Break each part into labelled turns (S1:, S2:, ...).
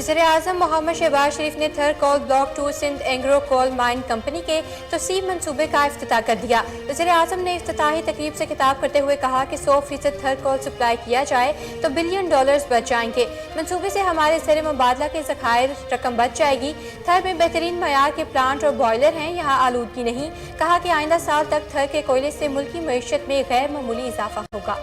S1: वज़ीर-ए-आज़म मोहम्मद शहबाज शरीफ ने Thar coal block 2 Sindh Engro coal mine company के तोसीब मंसूबे का इफ्तिताह कर दिया। वज़ीर-ए-आज़म ने इफ्तिताही तकरीब से खिताब करते हुए कहा कि 100% थर कोल सप्लाई किया जाए तो $बिलियन बच जाएंगे। मंसूबे से हमारे ज़र मुबादला के ज़खायर रकम बच जाएगी। थर में बेहतरीन मयार के प्लांट और बॉयलर हैं, यहाँ आलूदगी नहीं। कहा कि आइंदा साल तक थर के कोयले से मुल्की मईशत में गैर मामूली इजाफा होगा।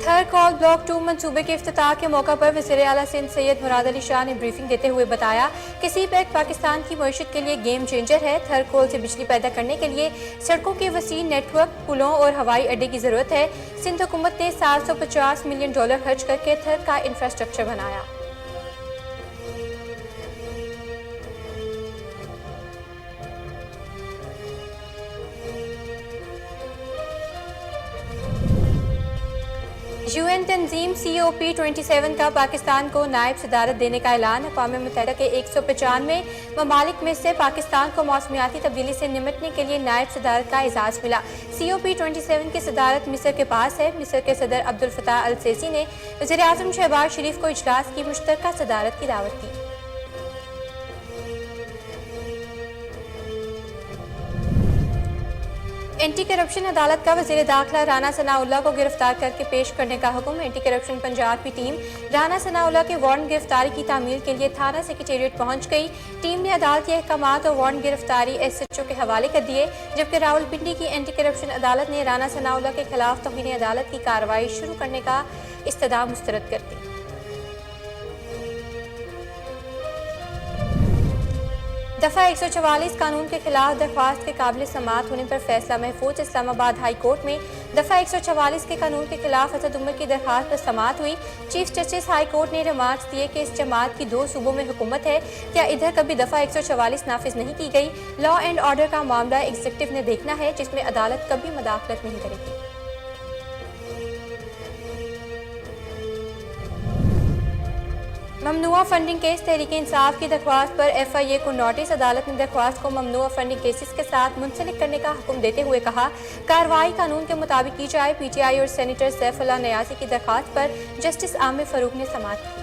S1: थर कोल ब्लॉक 2 मंसूबे के इफ्तिताह के मौका पर वज़ीर आला सिंध सैयद मुराद अली शाह ने ब्रीफिंग देते हुए बताया कि सीपैक पाकिस्तान की मईशत के लिए गेम चेंजर है। थर कोल से बिजली पैदा करने के लिए सड़कों के वसीह नेटवर्क, पुलों और हवाई अड्डे की ज़रूरत है। सिंध हुकूमत ने $750 मिलियन खर्च करके थर का इंफ्रास्ट्रक्चर बनाया। UN तंजीम COP27 का पाकिस्तान को नायब सदारत देने का ऐलान। अक़वाम मुत्तहिदा के 195 ममालिक में से पाकिस्तान को मौसमियाती तब्दीली से निमटने के लिए नायब सदारत का एजाज़ मिला। COP27 की सदारत मिस्र के पास है। मिस्र के सदर अब्दुल फताह अल सीसी ने वज़ीर-ए-आज़म शहबाज शरीफ को इजलास की मुश्तरका सदारत की दावत दी। एंटी करप्शन अदालत का वज़ीर दाखिला राना सनाउल्लाह को गिरफ्तार करके पेश करने का हुक्म। एंटी करप्शन पंजाब की टीम राना सनाउल्लाह के वारंट गिरफ्तारी की तामील के लिए थाना सेक्रेटेरिएट पहुंच गई। टीम ने अदालती अहकामात और वारंट गिरफ्तारी SHO के हवाले कर दिए, जबकि रावलपिंडी की एंटी करप्शन अदालत ने राना सनाउल्लाह के खिलाफ तौहीन अदालत की कार्रवाई शुरू करने का इस्तदा मुस्तरद कर दी। दफ़ा 144 कानून के खिलाफ दरख्वास्त के काबिल समाअत होने पर फैसला महफूज। इस्लामाबाद हाई कोर्ट में दफ़ा 144 के कानून के खिलाफ असद उमर की दरख्वास्त पर समाअत हुई। चीफ जस्टिस हाई कोर्ट ने रिमार्क्स दिए कि इस जमात की 2 सूबों में हुकूमत है, क्या इधर कभी दफ़ा 144 नाफिज नहीं की गई। लॉ एंड ऑर्डर का मामला एग्जीक्यूटिव ने देखना है, जिसमें अदालत कभी मुदाखलत नहीं करेगी। ममनुआ फंडिंग केस तहरीक इंसाफ की दरख्वास्त पर FIA को नोटिस। अदालत ने दरख्वास्त को ममनुआ फंडिंग केसेस के साथ मुंसलिक करने का हुक्म देते हुए कहा, कार्रवाई कानून के मुताबिक की जाए। PTI और सेनेटर सैफुल्लाह न्यासी की दरख्वास्त पर जस्टिस आमिर फरूक ने समाअत की।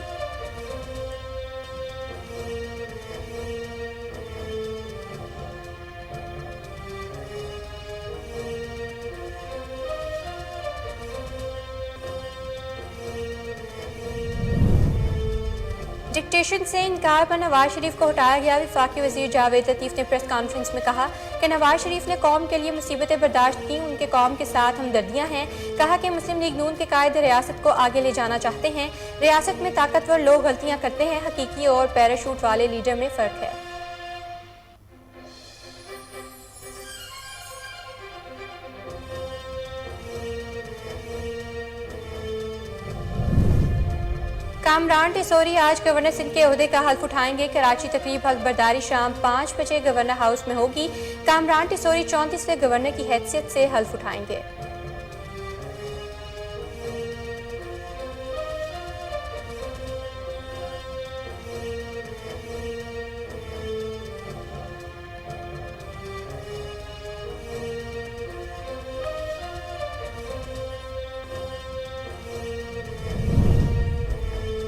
S1: डिक्टेशन से इनकार पर नवाज शरीफ को हटाया गया। वफाकी वजीर जावेद लतीफ ने प्रेस कॉन्फ्रेंस में कहा कि नवाज शरीफ ने कौम के लिए मुसीबतें बर्दाश्त की, उनके कौम के साथ हमदर्दियां हैं। कहा कि मुस्लिम लीग नून के कायद रियासत को आगे ले जाना चाहते हैं। रियासत में ताकतवर लोग गलतियां करते हैं, हकीकी और पैराशूट वाले लीडर में फ़र्क है। कामरान टिसोरी आज गवर्नर सिंध के ओहदे का हल्फ उठाएंगे। कराची तकरीब हल्फ बर्दारी शाम 5 बजे गवर्नर हाउस में होगी। कामरान टिसोरी 34वें गवर्नर की हैसियत से हल्फ उठाएंगे।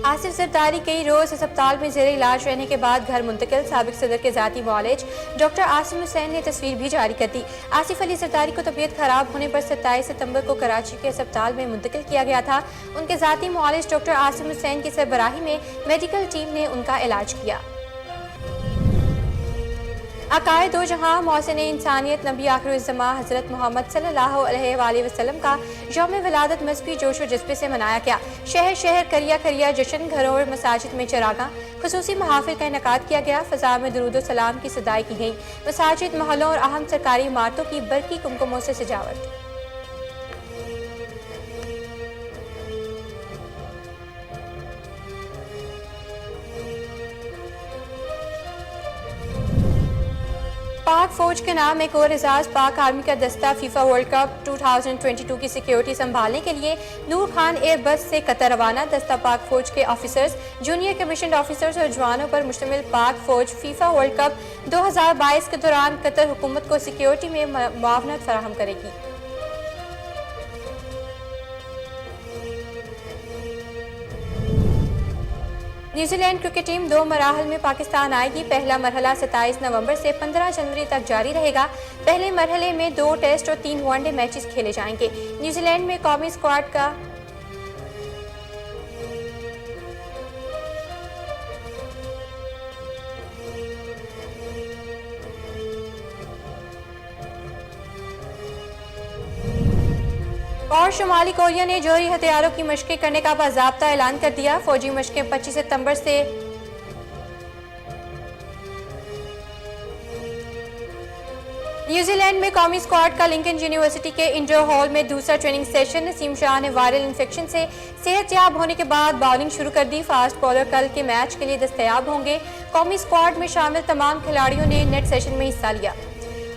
S1: आसिफ जरदारी कई रोज अस्पताल में जेर इलाज रहने के बाद घर मुंतकिल। साबिक सदर के जाती मौलेज डॉक्टर आसिम हुसैन ने तस्वीर भी जारी कर दी। आसिफ अली जरदारी को तबीयत खराब होने पर 27 सितंबर को कराची के अस्पताल में मुंतकिल किया गया था। उनके जाती मौलेज डॉक्टर आसिम हुसैन की सरबराही में मेडिकल टीम ने उनका इलाज किया। अकाए दो जहां मोहसिन इंसानियत नबी आखिरुज़्ज़मा हज़रत मोहम्मद सल्लल्लाहु अलैहि वसल्लम का यौम विलादत मज़हबी जोश व जज्बे से मनाया गया। शहर शहर करिया करिया जश्न, घरों और मसाजिद में चरागां, खुसूसी महाफिल का इनेकाद किया गया। फ़ज़ा में दुरूद व सलाम की सदाई की गई। मसाजिद, महलों और अहम सरकारी इमारतों की बरकी कुमकुमों से सजावट। पाक फौज के नाम एक और एजाज। पाक आर्मी का दस्ता फीफा वर्ल्ड कप 2022 की सिक्योरिटी संभालने के लिए नूर खान एयर बस से कतर रवाना। दस्ता पाक फौज के ऑफिसर्स, जूनियर कमीशन ऑफिसर्स और जवानों पर मुश्तमिल पाक फौज फीफा वर्ल्ड कप 2022 के दौरान कतर हुकूमत को सिक्योरिटी में मुआवनत फराहम करेगी। نیوزی لینڈ کرکٹ ٹیم 2 مراحل میں پاکستان آئے گی۔ پہلا مرحلہ 27 نومبر سے 15 جنوری تک جاری رہے گا۔ پہلے مرحلے میں 2 ٹیسٹ اور 3 ون ڈے میچز کھیلے جائیں گے۔ نیوزی لینڈ میں قومی اسکواڈ کا اور شمالی کوریا نے جوہری ہتھیاروں کی مشقیں کرنے کا باضابطہ اعلان کر دیا۔ فوجی مشقیں 25 ستمبر سے نیوزی لینڈ میں قومی اسکواڈ کا لنکن یونیورسٹی کے انڈور ہال میں دوسرا ٹریننگ سیشن۔ نسیم شاہ نے وائرل انفیکشن سے صحت یاب ہونے کے بعد باؤلنگ شروع کر دی۔ فاسٹ بالر کل کے میچ کے لیے دستیاب ہوں گے۔ قومی اسکواڈ میں شامل تمام کھلاڑیوں نے نیٹ سیشن میں حصہ لیا۔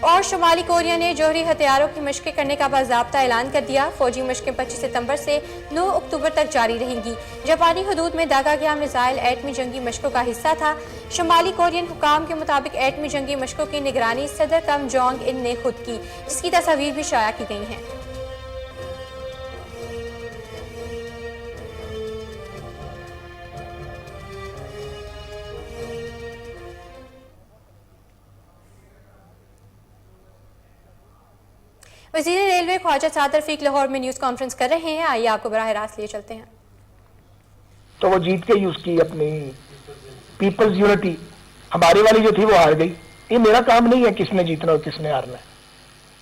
S1: اور شمالی کوریا نے جوہری ہتھیاروں کی مشقیں کرنے کا باضابطہ اعلان کر دیا۔ فوجی مشقیں 25 ستمبر سے 9 اکتوبر تک جاری رہیں گی۔ جاپانی حدود میں داغا گیا میزائل ایٹمی جنگی مشقوں کا حصہ تھا۔ شمالی کورین حکام کے مطابق ایٹمی جنگی مشقوں کی نگرانی صدر کم جونگ ان نے خود کی، جس کی تصاویر بھی شائع کی گئی ہیں۔ وزیر ریلوے خواجہ سعد رفیق لاہور میں نیوز کانفرنس کر رہے ہیں۔ آئیے آپ کو براہ راست لیے چلتے ہیں۔
S2: تو وہ جیت کے یوز کی اپنی پیپلز یونٹی، ہماری والی جو تھی وہ ہار گئی۔ یہ میرا کام نہیں ہے کس نے جیتنا اور کس نے ہارنا ہے۔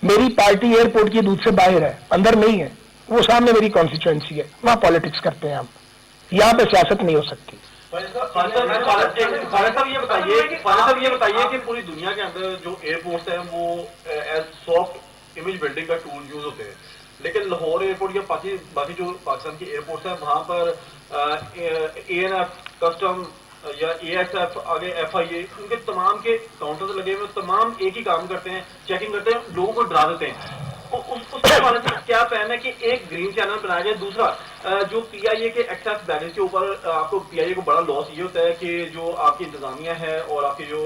S2: میری پارٹی ایئرپورٹ کی حدود سے باہر ہے، اندر نہیں ہے، وہ سامنے میری کانسٹیچوئنسی ہے، وہاں پالیٹکس کرتے ہیں ہم، یہاں پہ سیاست نہیں ہو سکتی۔
S3: صاحب یہ بتائیے کہ پوری دنیا کے اندر جو ایئرپورٹس ہیں وہ ایز سافٹ امیج بلڈنگ کا ٹول یوز ہوتے ہیں، لیکن لاہور ایئرپورٹ یا باقی جو پاکستان کے ایئرپورٹس ہیں وہاں پر اے این ایف، کسٹم یا اے ایس ایف، آگے ایف آئی اے، ان کے تمام کے کاؤنٹرز لگے ہوئے، تمام ایک ہی کام کرتے ہیں، چیکنگ کرتے ہیں، لوگوں کو ڈرا دیتے ہیں۔ اس کے حوالے سے کیا پلان ہے کہ ایک گرین چینل بنایا جائے؟ دوسرا جو پی آئی اے کے ایکسیس بیلنس کے اوپر آپ کو پی آئی اے کو بڑا لاس یہ ہوتا ہے کہ جو آپ کی انتظامیہ ہے اور آپ کی جو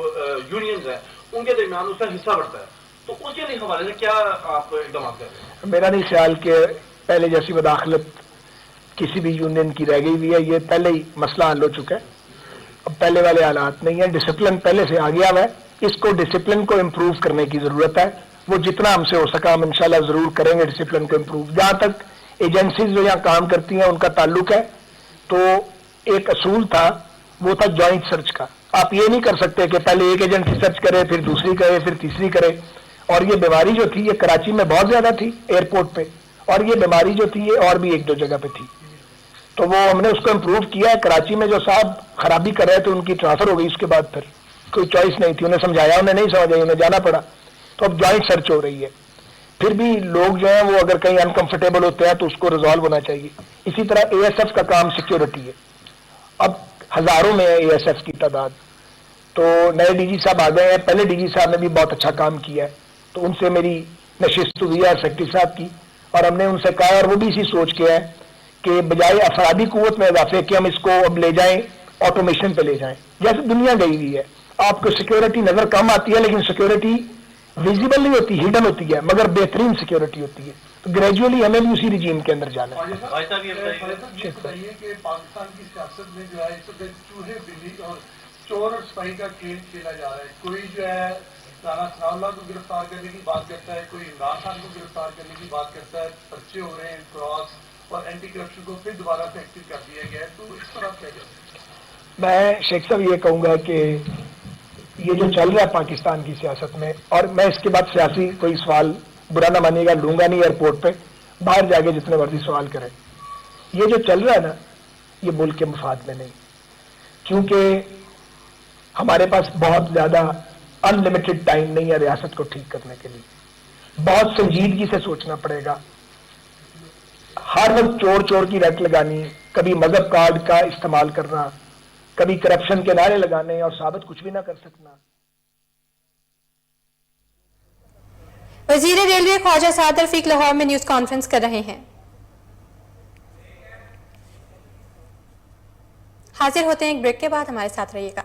S3: یونینز ہیں ان کے درمیان اس کا حصہ بڑھتا ہے، تو اس کے حوالے سے کیا آپ اقدامات کر رہے ہیں؟
S2: میرا نہیں خیال کہ پہلے جیسی مداخلت کسی بھی یونین کی رہ گئی ہوئی ہے، یہ پہلے ہی مسئلہ حل ہو چکا ہے، اب پہلے والے حالات نہیں ہیں، ڈسپلن پہلے سے آ گیا ہوا ہے، اس کو ڈسپلن کو امپروو کرنے کی ضرورت ہے، وہ جتنا ہم سے ہو سکا ہم انشاءاللہ ضرور کریں گے ڈسپلن کو امپروو۔ جہاں تک ایجنسیز جو یہاں کام کرتی ہیں ان کا تعلق ہے، تو ایک اصول تھا وہ تھا جوائنٹ سرچ کا۔ آپ یہ نہیں کر سکتے کہ پہلے ایک ایجنسی سرچ کرے، پھر دوسری کرے، پھر تیسری کرے، اور یہ بیماری جو تھی یہ کراچی میں بہت زیادہ تھی ایئرپورٹ پہ، اور یہ بیماری جو تھی یہ اور بھی ایک دو جگہ پہ تھی، تو وہ ہم نے اس کو امپروو کیا ہے۔ کراچی میں جو صاحب خرابی کر رہے تھے ان کی ٹرانسفر ہو گئی، اس کے بعد پھر کوئی چوائس نہیں تھی، انہیں سمجھایا، انہیں نہیں سمجھا، انہیں جانا پڑا، تو اب جوائنٹ سرچ ہو رہی ہے۔ پھر بھی لوگ جو ہیں وہ اگر کہیں انکمفرٹیبل ہوتے ہیں تو اس کو ریزالو ہونا چاہیے۔ اسی طرح اے ایس ایف کا کام سیکیورٹی ہے، اب ہزاروں میں ہے اے ایس ایف کی تعداد، تو نئے ڈی جی صاحب آ گئے ہیں، پہلے ڈی جی صاحب نے بھی بہت اچھا کام کیا ہے، تو ان سے میری نشست ہوئی ہے سیکرٹری صاحب کی، اور ہم نے ان سے کہا، اور وہ بھی اسی سوچ کے ہے کہ بجائے افرادی قوت میں اضافے کہ ہم اس کو اب لے جائیں آٹومیشن پہ لے جائیں، جیسے دنیا گئی ہوئی ہے۔ آپ کو سیکیورٹی نظر کم آتی ہے لیکن سیکیورٹی ویزیبل نہیں ہوتی، ہڈن ہوتی ہے، مگر بہترین سیکیورٹی ہوتی ہے، تو گریجولی ہمیں بھی اسی رجیم کے اندر جانا ہے۔
S4: یہ بتائیے کہ پاکستان کی سیاست میں جو ہے اس وقت چوہے بلی اور چور اور سپاہی کا کھیل کھیلا جا رہا ہے، کوئی جو ہے رانا ثناء اللہ کو گرفتار کرنے کی بات کرتا ہے، کوئی عمران خان کو گرفتار کرنے کی بات کرتا ہے، پرچے ہو رہے ہیں، کراس اور اینٹی کرپشن کو پھر دوبارہ سے ایکٹیو کر دیا گیا ہے، تو اس طرح کیا جائے؟
S2: میں شیخ صاحب یہ کہوں گا کہ یہ جو چل رہا ہے پاکستان کی سیاست میں، اور میں اس کے بعد سیاسی کوئی سوال برا نہ مانیے گا لوں گا نہیں ایئرپورٹ پہ، باہر جا کے جتنے مرضی سوال کریں، یہ جو چل رہا ہے نا یہ ملک کے مفاد میں نہیں، کیونکہ ہمارے پاس بہت زیادہ ان لمیٹڈ ٹائم نہیں ہے ریاست کو ٹھیک کرنے کے لیے، بہت سنجیدگی سے سوچنا پڑے گا، ہر وقت چور چور کی رٹ لگانی، کبھی مذہب کارڈ کا استعمال کرنا، کبھی کرپشن کے نعرے لگانے اور ثابت کچھ بھی نہ کر سکنا۔
S1: وزیر ریلوے خواجہ سعد رفیق لاہور میں نیوز کانفرنس کر رہے ہیں۔ حاضر ہوتے ہیں ایک بریک کے بعد، ہمارے ساتھ رہیے گا۔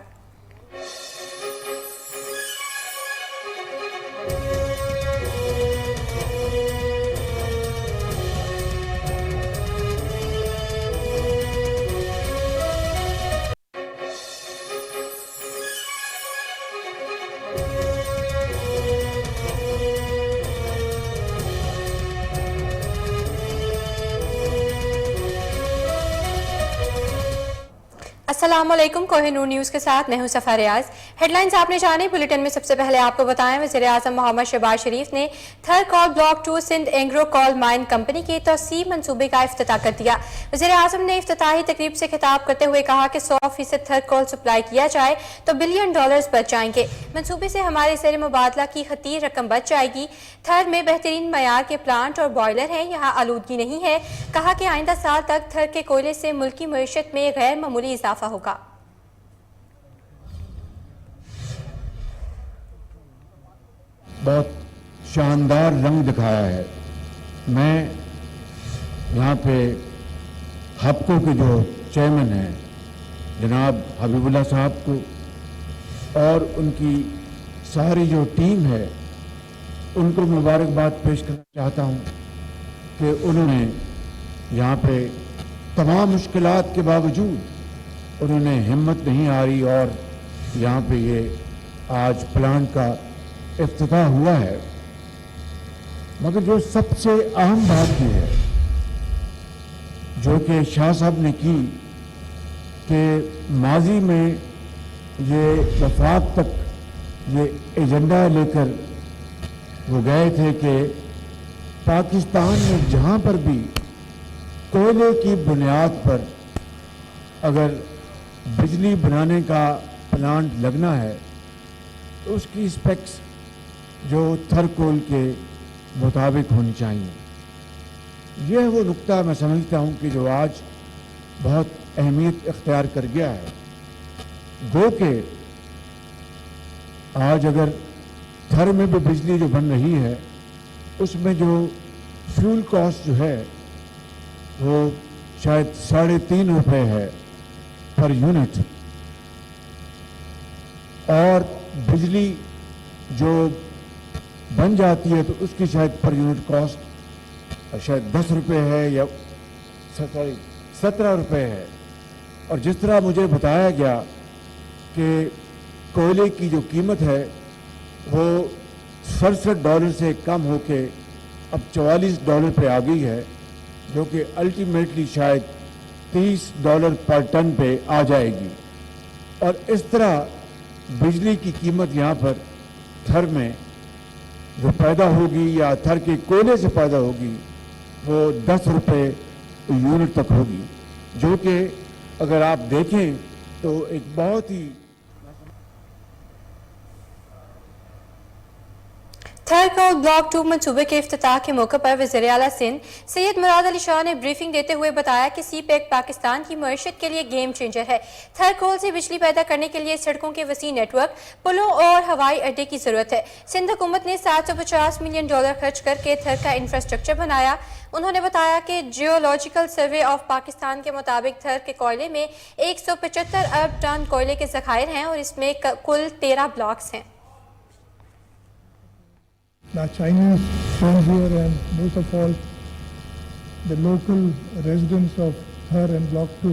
S1: अस्सलाम वालेकुम, कोहिनूर न्यूज़ के साथ मैं हूं सफ़ा रियाज। हेडलाइंस आपने जाने, बुलेटिन में सबसे पहले आपको बताएं वज़ीर आज़म मोहम्मद शहबाज शरीफ ने Thar coal block 2 Sindh Engro coal mine company के तोसीब मंसूबे का इफ्तिताह कर दिया। वज़ीर आज़म ने इफ्तिताही तकरीब से खिताब करते हुए कहा कि 100% थर कॉल सप्लाई किया जाए तो $1 बिलियन बच जाएंगे। मंसूबे से हमारे ज़र मुबादला की खतीर रकम बच जाएगी। थर में बेहतरीन मयार के प्लांट और बॉयलर हैं, यहाँ आलूदगी नहीं है। कहा कि आइंदा साल तक थर के कोयले से मुल्क की मईशत में गैर मामूली इजाफा होगा।
S5: बहुत शानदार रंग दिखाया है। मैं यहाँ पे हबको के जो चेयरमैन हैं जनाब हबीबुल्लाह साहब को और उनकी सारी जो टीम है उनको मुबारकबाद पेश करना चाहता हूँ कि उन्होंने यहाँ पे तमाम मुश्किलात के बावजूद उन्होंने हिम्मत नहीं हारी और यहाँ पे ये आज प्लांट का इफ्तिताह हुआ है। मगर जो सबसे अहम बात ये है जो कि शाह साहब ने की कि माजी में ये वफाक तक ये एजेंडा लेकर वो गए थे कि पाकिस्तान में जहाँ पर भी कोयले की बुनियाद पर अगर बिजली बनाने का प्लांट लगना है तो उसकी स्पेक्स जो थर कोल के मुताबिक होनी चाहिए। यह वो नुक्ता मैं समझता हूँ कि जो आज बहुत अहमियत इख्तियार कर गया है। गो के आज अगर थर में भी बिजली जो बन रही है उसमें जो फ्यूल कॉस्ट जो है वो शायद ₹3.5 है पर यूनिट, और बिजली जो बन जाती है तो उसकी शायद पर यूनिट कॉस्ट शायद ₹10 है या 17 रुपये है। और जिस तरह मुझे बताया गया कि कोयले की जो कीमत है वो $67 से कम होके अब $44 पे आ गई है, जो कि अल्टीमेटली शायद $30 पर टन पे आ जाएगी। और इस तरह बिजली की कीमत यहाँ पर थर में जो पैदा होगी या थर के कोयले से पैदा होगी वो ₹10 यूनिट तक होगी, जो कि अगर आप देखें तो एक बहुत ही
S1: थर कॉल ब्लॉक 2 मंसूबे के इफ्तिताह के मौके पर वज़ीर आला सिंध सैयद मुराद अली शाह ने ब्रीफिंग देते हुए बताया कि सी पैक पाकिस्तान की मईशत के लिए गेम चेंजर है। थर कोल से बिजली पैदा करने के लिए सड़कों के वसी नेटवर्क, पुलों और हवाई अड्डे की जरूरत है। सिंध हुकूमत ने $750 मिलियन खर्च करके थर का इंफ्रास्ट्रक्चर बनाया। उन्होंने बताया कि जियोलॉजिकल सर्वे ऑफ पाकिस्तान के मुताबिक थर के कोयले में 175 अरब टन कोयले के ज़खायर हैं और इसमें कुल 13 ब्लॉक्स हैं।
S4: The Chinese friends here and most of all the local residents of Thar and Block 2.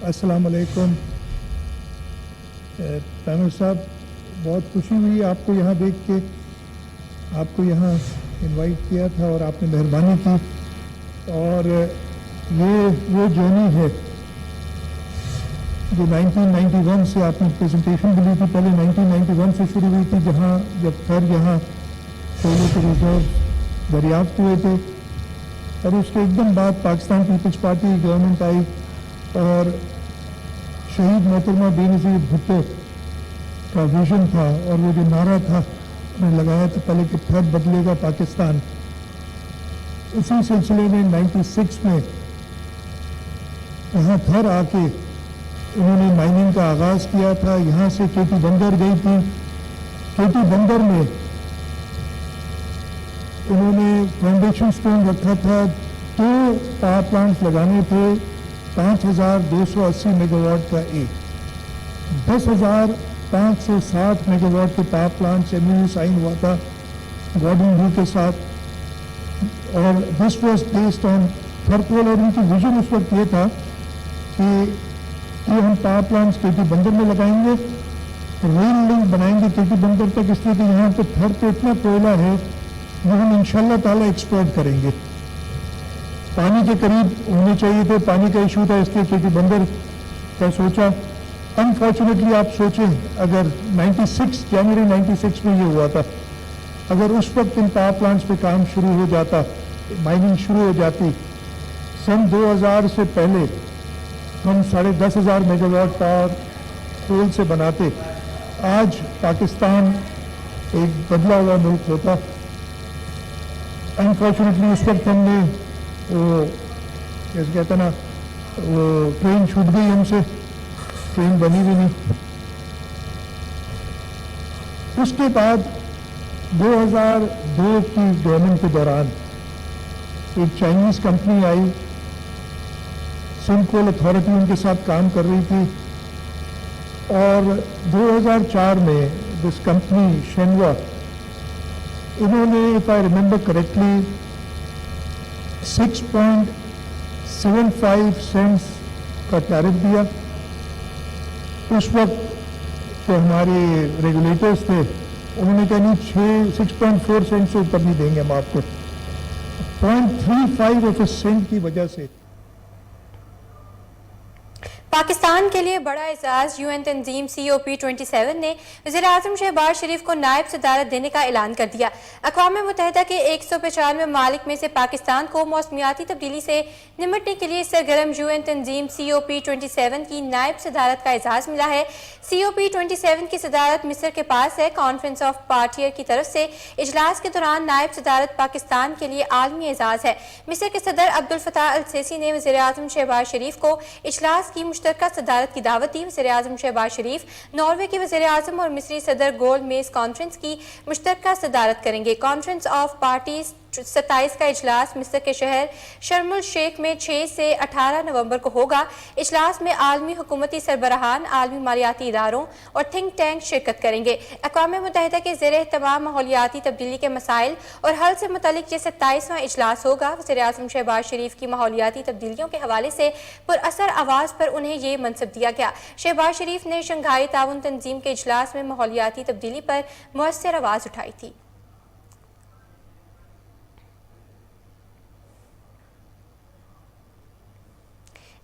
S4: Assalamu alaikum. Panel साहब, बहुत खुशी हुई आपको यहाँ देख के, आपको यहाँ इनवाइट किया था और आपने मेहरबानी की। और ये वो जर्नी है जो 1991 से आपने प्रेजेंटेशन भी ली थी, पहले 1991 से शुरू हुई थी जहाँ जब थर यहाँ कोयले के रिजर्व दरियाफ्त हुए थे। और उसके एकदम बाद पाकिस्तान पीपल्स पार्टी गवर्नमेंट आई और शहीद मोहतरमा बेनज़ीर भुट्टो का विजन था और वो जो नारा था उन्हें लगाया था पहले कि थर बदलेगा पाकिस्तान। उसी सिलसिले में 96 में यहाँ थर आके उन्होंने माइनिंग का आगाज़ किया था। यहाँ से केटी बंदर गई थी। केटी बंदर में उन्होंने फाउंडेशन स्टोन रखा था। 2 पावर प्लांट्स लगाने थे, 5280 मेगावाट का एक, 10,560 मेगावाट के पावर प्लांट एमओयू साइन हुआ था गॉर्डन व्यू के साथ। और दिस वाज बेस्ड ऑन थर कोल। और उनकी विजन उस वक्त ये था कि हम पावर प्लांट्स केटी बंदर में लगाएंगे, रेल लिंक बनाएंगे केटी बंदर तक, इसलिए कि यहाँ पे थर पे इतना कोयला है वो हम इंशाल्लाह ताला एक्सपोर्ट करेंगे। पानी के करीब होने चाहिए थे, पानी का इशू था, इसलिए केटी बंदर
S6: का सोचा। अनफॉर्चुनेटली आप सोचें अगर 96 जनवरी 96 में ये हुआ था, अगर उस वक्त इन पावर प्लांट्स पे काम शुरू हो जाता, माइनिंग शुरू हो जाती, सन 2000 से पहले हम 10,500 मेगावाट पावर कोल से बनाते, आज पाकिस्तान एक बदला हुआ मुल्क होता। अनफॉर्चुनेटली उस वक्त हमने वो जैसे कहते ना वो ट्रेन छूट गई हमसे, ट्रेन बनी भी नहीं। उसके बाद 2002 की गवर्नमेंट के दौरान एक चाइनीज कंपनी आई, सिंध कोल अथॉरिटी उनके साथ काम कर रही थी, और 2004 में दिस कंपनी शेनवा, इन्होंने if I remember correctly 6.75 cents का टैरिफ दिया। उस वक्त जो हमारे रेगुलेटर्स थे उन्होंने कहा नहीं 6.4 सेंट से ऊपर नहीं देंगे हम आपको। 0.35 सेंट की वजह से
S1: पाकिस्तान के लिए बड़ा एजाज यूएन तंजीम COP27 ने वज़ीर-ए-आज़म शहबाज शरीफ को नायब सदारत देने का ऐलान कर दिया। अक़वाम मुत्तहिदा के 195 ममालिक में से पाकिस्तान को मौसमियाती तब्दीली से निमटने के लिए सरगर्म यूएन तंजीम COP27 की नायब सदारत का एजाज मिला है। COP27 की सदारत मिस्र के पास है। कॉन्फ्रेंस ऑफ पार्टियर की तरफ से इजलास के दौरान नायब सदारत पाकिस्तान के लिए आलमी एजाज है। मिस्र के सदर अब्दुल फताह अल सीसी ने वज़ीर-ए-आज़म शहबाज शरीफ को इजलास की मुश्तरका सदारत की दावत दी। वज़ीर-ए-आज़म शहबाज शरीफ नॉर्वे के वज़ीर-ए-आज़म और मिस्री सदर गोल्ड मेज कॉन्फ्रेंस की मुश्तरका सदारत करेंगे। कॉन्फ्रेंस ऑफ पार्टीज 27 का इजलास मिस्र के शहर शर्म उल शेख में 6 से 18 नवंबर को होगा। इजलास में आलमी हुकूमती सरबराहान, आलमी मालियाती इदारों और थिंक टैंक शिरकत करेंगे। अक़वाम मुत्तहिदा के ज़ेरे तमाम माहौलियाती तब्दीली के मसाइल और हल से मुतल्लिक ये 27वां इजलास होगा। वज़ीर-ए-आज़म शहबाज शरीफ की माहौलियाती तब्दीलियों के हवाले से पुरअसर आवाज़ पर उन्हें ये मनसब दिया गया। शहबाज शरीफ ने शंघाई ताउन तंजीम के इजलास में माहौलियाती तब्दीली पर मुअस्सर आवाज़ उठाई थी।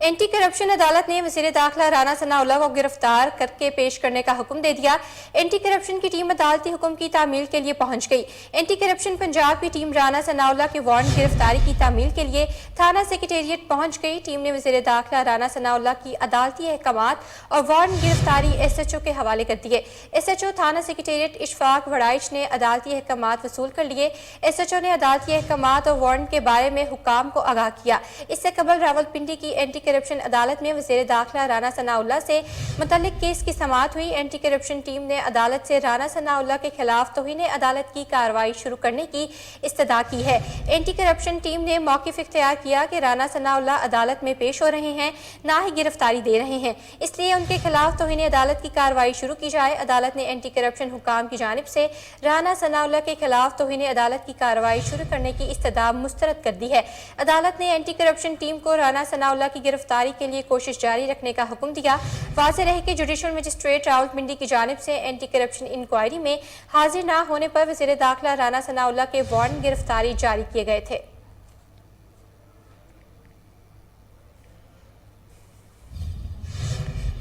S1: एंटी करप्शन अदालत ने वज़ीर दाखिला राना सनाउल्लाह को गिरफ्तार करके पेश करने का हुक्म दे दिया। एंटी करप्शन की टीम अदालती हुक्म की तामील के लिए पहुंच गई। एंटी करप्शन पंजाब की टीम राना सनाउल्लाह के वारंट गिरफ्तारी की तामील के लिए थाना सेक्रेटेरिएट पहुंच गई। टीम ने वज़ीर दाखिला राना सनाउल्लाह की अदालती अहकामात और वारंट गिरफ्तारी SHO के हवाले कर दिए। SHO थाना सेक्रेटेरिएट इशफाक वड़ाइच ने अदालती अहकामात वसूल कर लिए। SHO ने अदालती अहकामात और वारंट के बारे में हुकाम को आगाह किया। इससे कबल रावलपिंडी की एंटी करप्शन अदालत में वज़ीर दाखिला राना सनाउल्लाह से मुतल्लिक केस की समाअत हुई। एंटी करप्शन टीम ने अदालत से राना सनाउल्लाह के खिलाफ तौहीन अदालत की कार्रवाई शुरू करने की इस्तदा की है। एंटी करप्शन टीम ने मौक़िफ़ इख्तियार किया कि राना सनाउल्लाह अदालत में पेश हो रहे हैं, ना ही गिरफ्तारी दे रहे हैं, इसलिए उनके खिलाफ तौहीन अदालत की कार्रवाई शुरू की जाए। अदालत ने एंटी करप्शन हुकाम की जानिब से राना सनाउल्लाह के खिलाफ तौहीन अदालत की कार्रवाई शुरू करने की इस्तदा मुस्तरद कर दी है। अदालत ने एंटी करप्शन टीम को राना सनाउल्लाह की गिरफ्तारी के लिए कोशिश जारी रखने का हुक्म दिया। वाज़ेह रहे कि जुडिशल मजिस्ट्रेट रावलपिंडी की जानिब से एंटी करप्शन इंक्वायरी में हाजिर न होने पर वज़ीर दाखिला राना सनाउल्लाह के वारंट गिरफ्तारी जारी किए गए थे।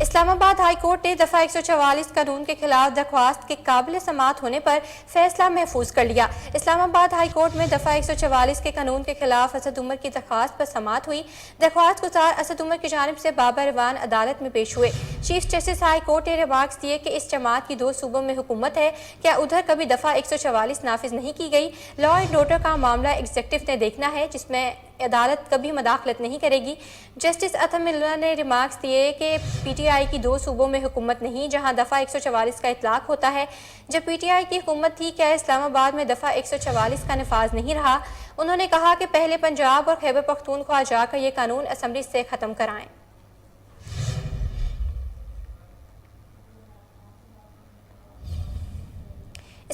S1: इस्लामाबाद हाई कोर्ट ने दफ़ा 144 कानून के खिलाफ दरख्वास्त के काबिल समाअत होने पर फैसला महफूज कर लिया। इस्लामाबाद हाई कोर्ट में दफ़ा 144 के कानून के खिलाफ असद उमर की दरख्वास्त पर समाअत हुई। दरख्वास्त गुजार असद उमर की जानिब से बाबा रिवान अदालत में पेश हुए। चीफ जस्टिस हाई कोर्ट ने रिमार्क्स दिए कि इस जमात की 2 सूबों में हुकूमत है, क्या उधर कभी दफ़ा 144 नाफिज नहीं की गई? लॉ एंड ऑर्डर का मामला एग्जीक्यूटिव ने देखना है, जिसमें अदालत कभी मदाखलत नहीं करेगी। जस्टिस अतमिल्ला ने रिमार्क्स दिए कि PTI की 2 सूबों में हुकूमत नहीं, जहां दफ़ा 144 का इतलाक होता है। जब PTI की हुकूमत थी, क्या इस्लामाबाद में दफ़ा 144 का नफाज नहीं रहा? उन्होंने कहा कि पहले पंजाब और खैबर पख्तूनख्वा जाकर ये कानून असम्बली से ख़त्म कराएं।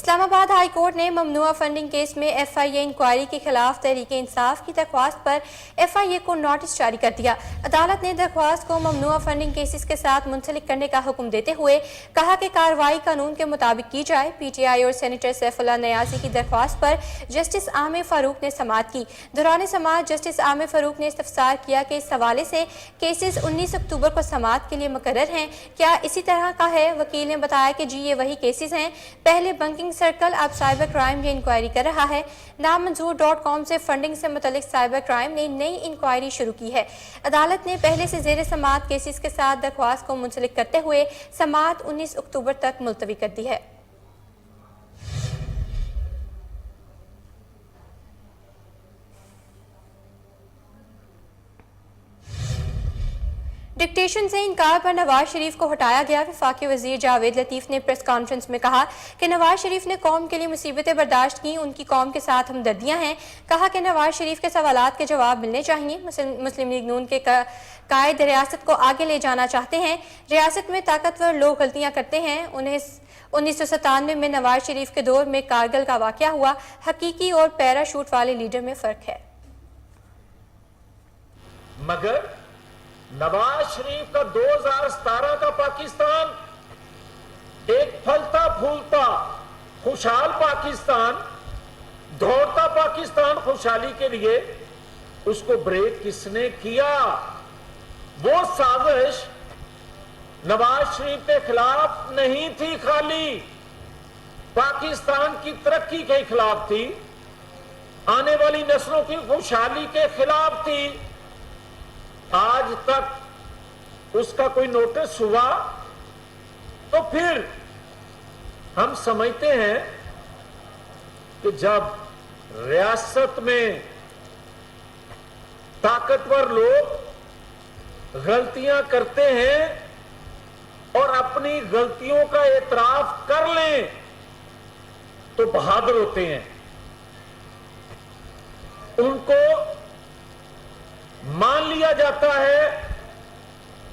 S1: اسلام آباد ہائی کورٹ نے ممنوعہ فنڈنگ کیس میں FIA انکوائری کے خلاف تحریک انصاف کی درخواست پر FIA کو نوٹس جاری کر دیا۔ عدالت نے درخواست کو ممنوعہ فنڈنگ کیسز کے ساتھ منسلک کرنے کا حکم دیتے ہوئے کہا کہ کارروائی قانون کے مطابق کی جائے۔ PTI اور سینیٹر سیف اللہ نیازی کی درخواست پر جسٹس عامر فاروق نے سماعت کی۔ دوران سماعت جسٹس عامر فاروق نے استفسار کیا کہ اس حوالے سے کیسز 19 اکتوبر کو سماعت کے لیے مقرر ہیں، کیا اسی طرح کا ہے؟ وکیل نے بتایا کہ جی یہ وہی کیسز ہیں، پہلے بنکنگ سرکل اب سائبر کرائم یہ انکوائری کر رہا ہے۔ نامنظور.com سے فنڈنگ سے متعلق سائبر کرائم نے نئی انکوائری شروع کی ہے۔ عدالت نے پہلے سے زیر سماعت کیسز کے ساتھ درخواست کو منسلک کرتے ہوئے سماعت 19 اکتوبر تک ملتوی کر دی ہے۔ ڈکٹیشن سے انکار پر نواز شریف کو ہٹایا گیا۔ وفاقی وزیر جاوید لطیف نے پریس کانفرنس میں کہا کہ نواز شریف نے قوم کے لیے مصیبتیں برداشت کی، ان کی قوم کے ساتھ ہمدردیاں ہیں۔ کہا کہ نواز شریف کے سوالات کے جواب ملنے چاہیے۔ مسلم لیگ نون کے قائد ریاست کو آگے لے جانا چاہتے ہیں۔ ریاست میں طاقتور لوگ غلطیاں کرتے ہیں۔ 1997 میں نواز شریف کے دور میں کارگل کا واقعہ ہوا۔ حقیقی اور پیراشوٹ والے لیڈر میں فرق ہے۔
S7: مگر نواز شریف کا 2017 کا پاکستان ایک پھلتا پھولتا خوشحال پاکستان، دوڑتا پاکستان خوشحالی کے لیے، اس کو بریک کس نے کیا؟ وہ سازش نواز شریف کے خلاف نہیں تھی، خالی پاکستان کی ترقی کے خلاف تھی، آنے والی نسلوں کی خوشحالی کے خلاف تھی۔ آج تک اس کا کوئی نوٹس ہوا؟ تو پھر ہم سمجھتے ہیں کہ جب ریاست میں طاقتور لوگ غلطیاں کرتے ہیں اور اپنی غلطیوں کا اعتراف کر لیں تو بہادر ہوتے ہیں، ان کو مان لیا جاتا ہے،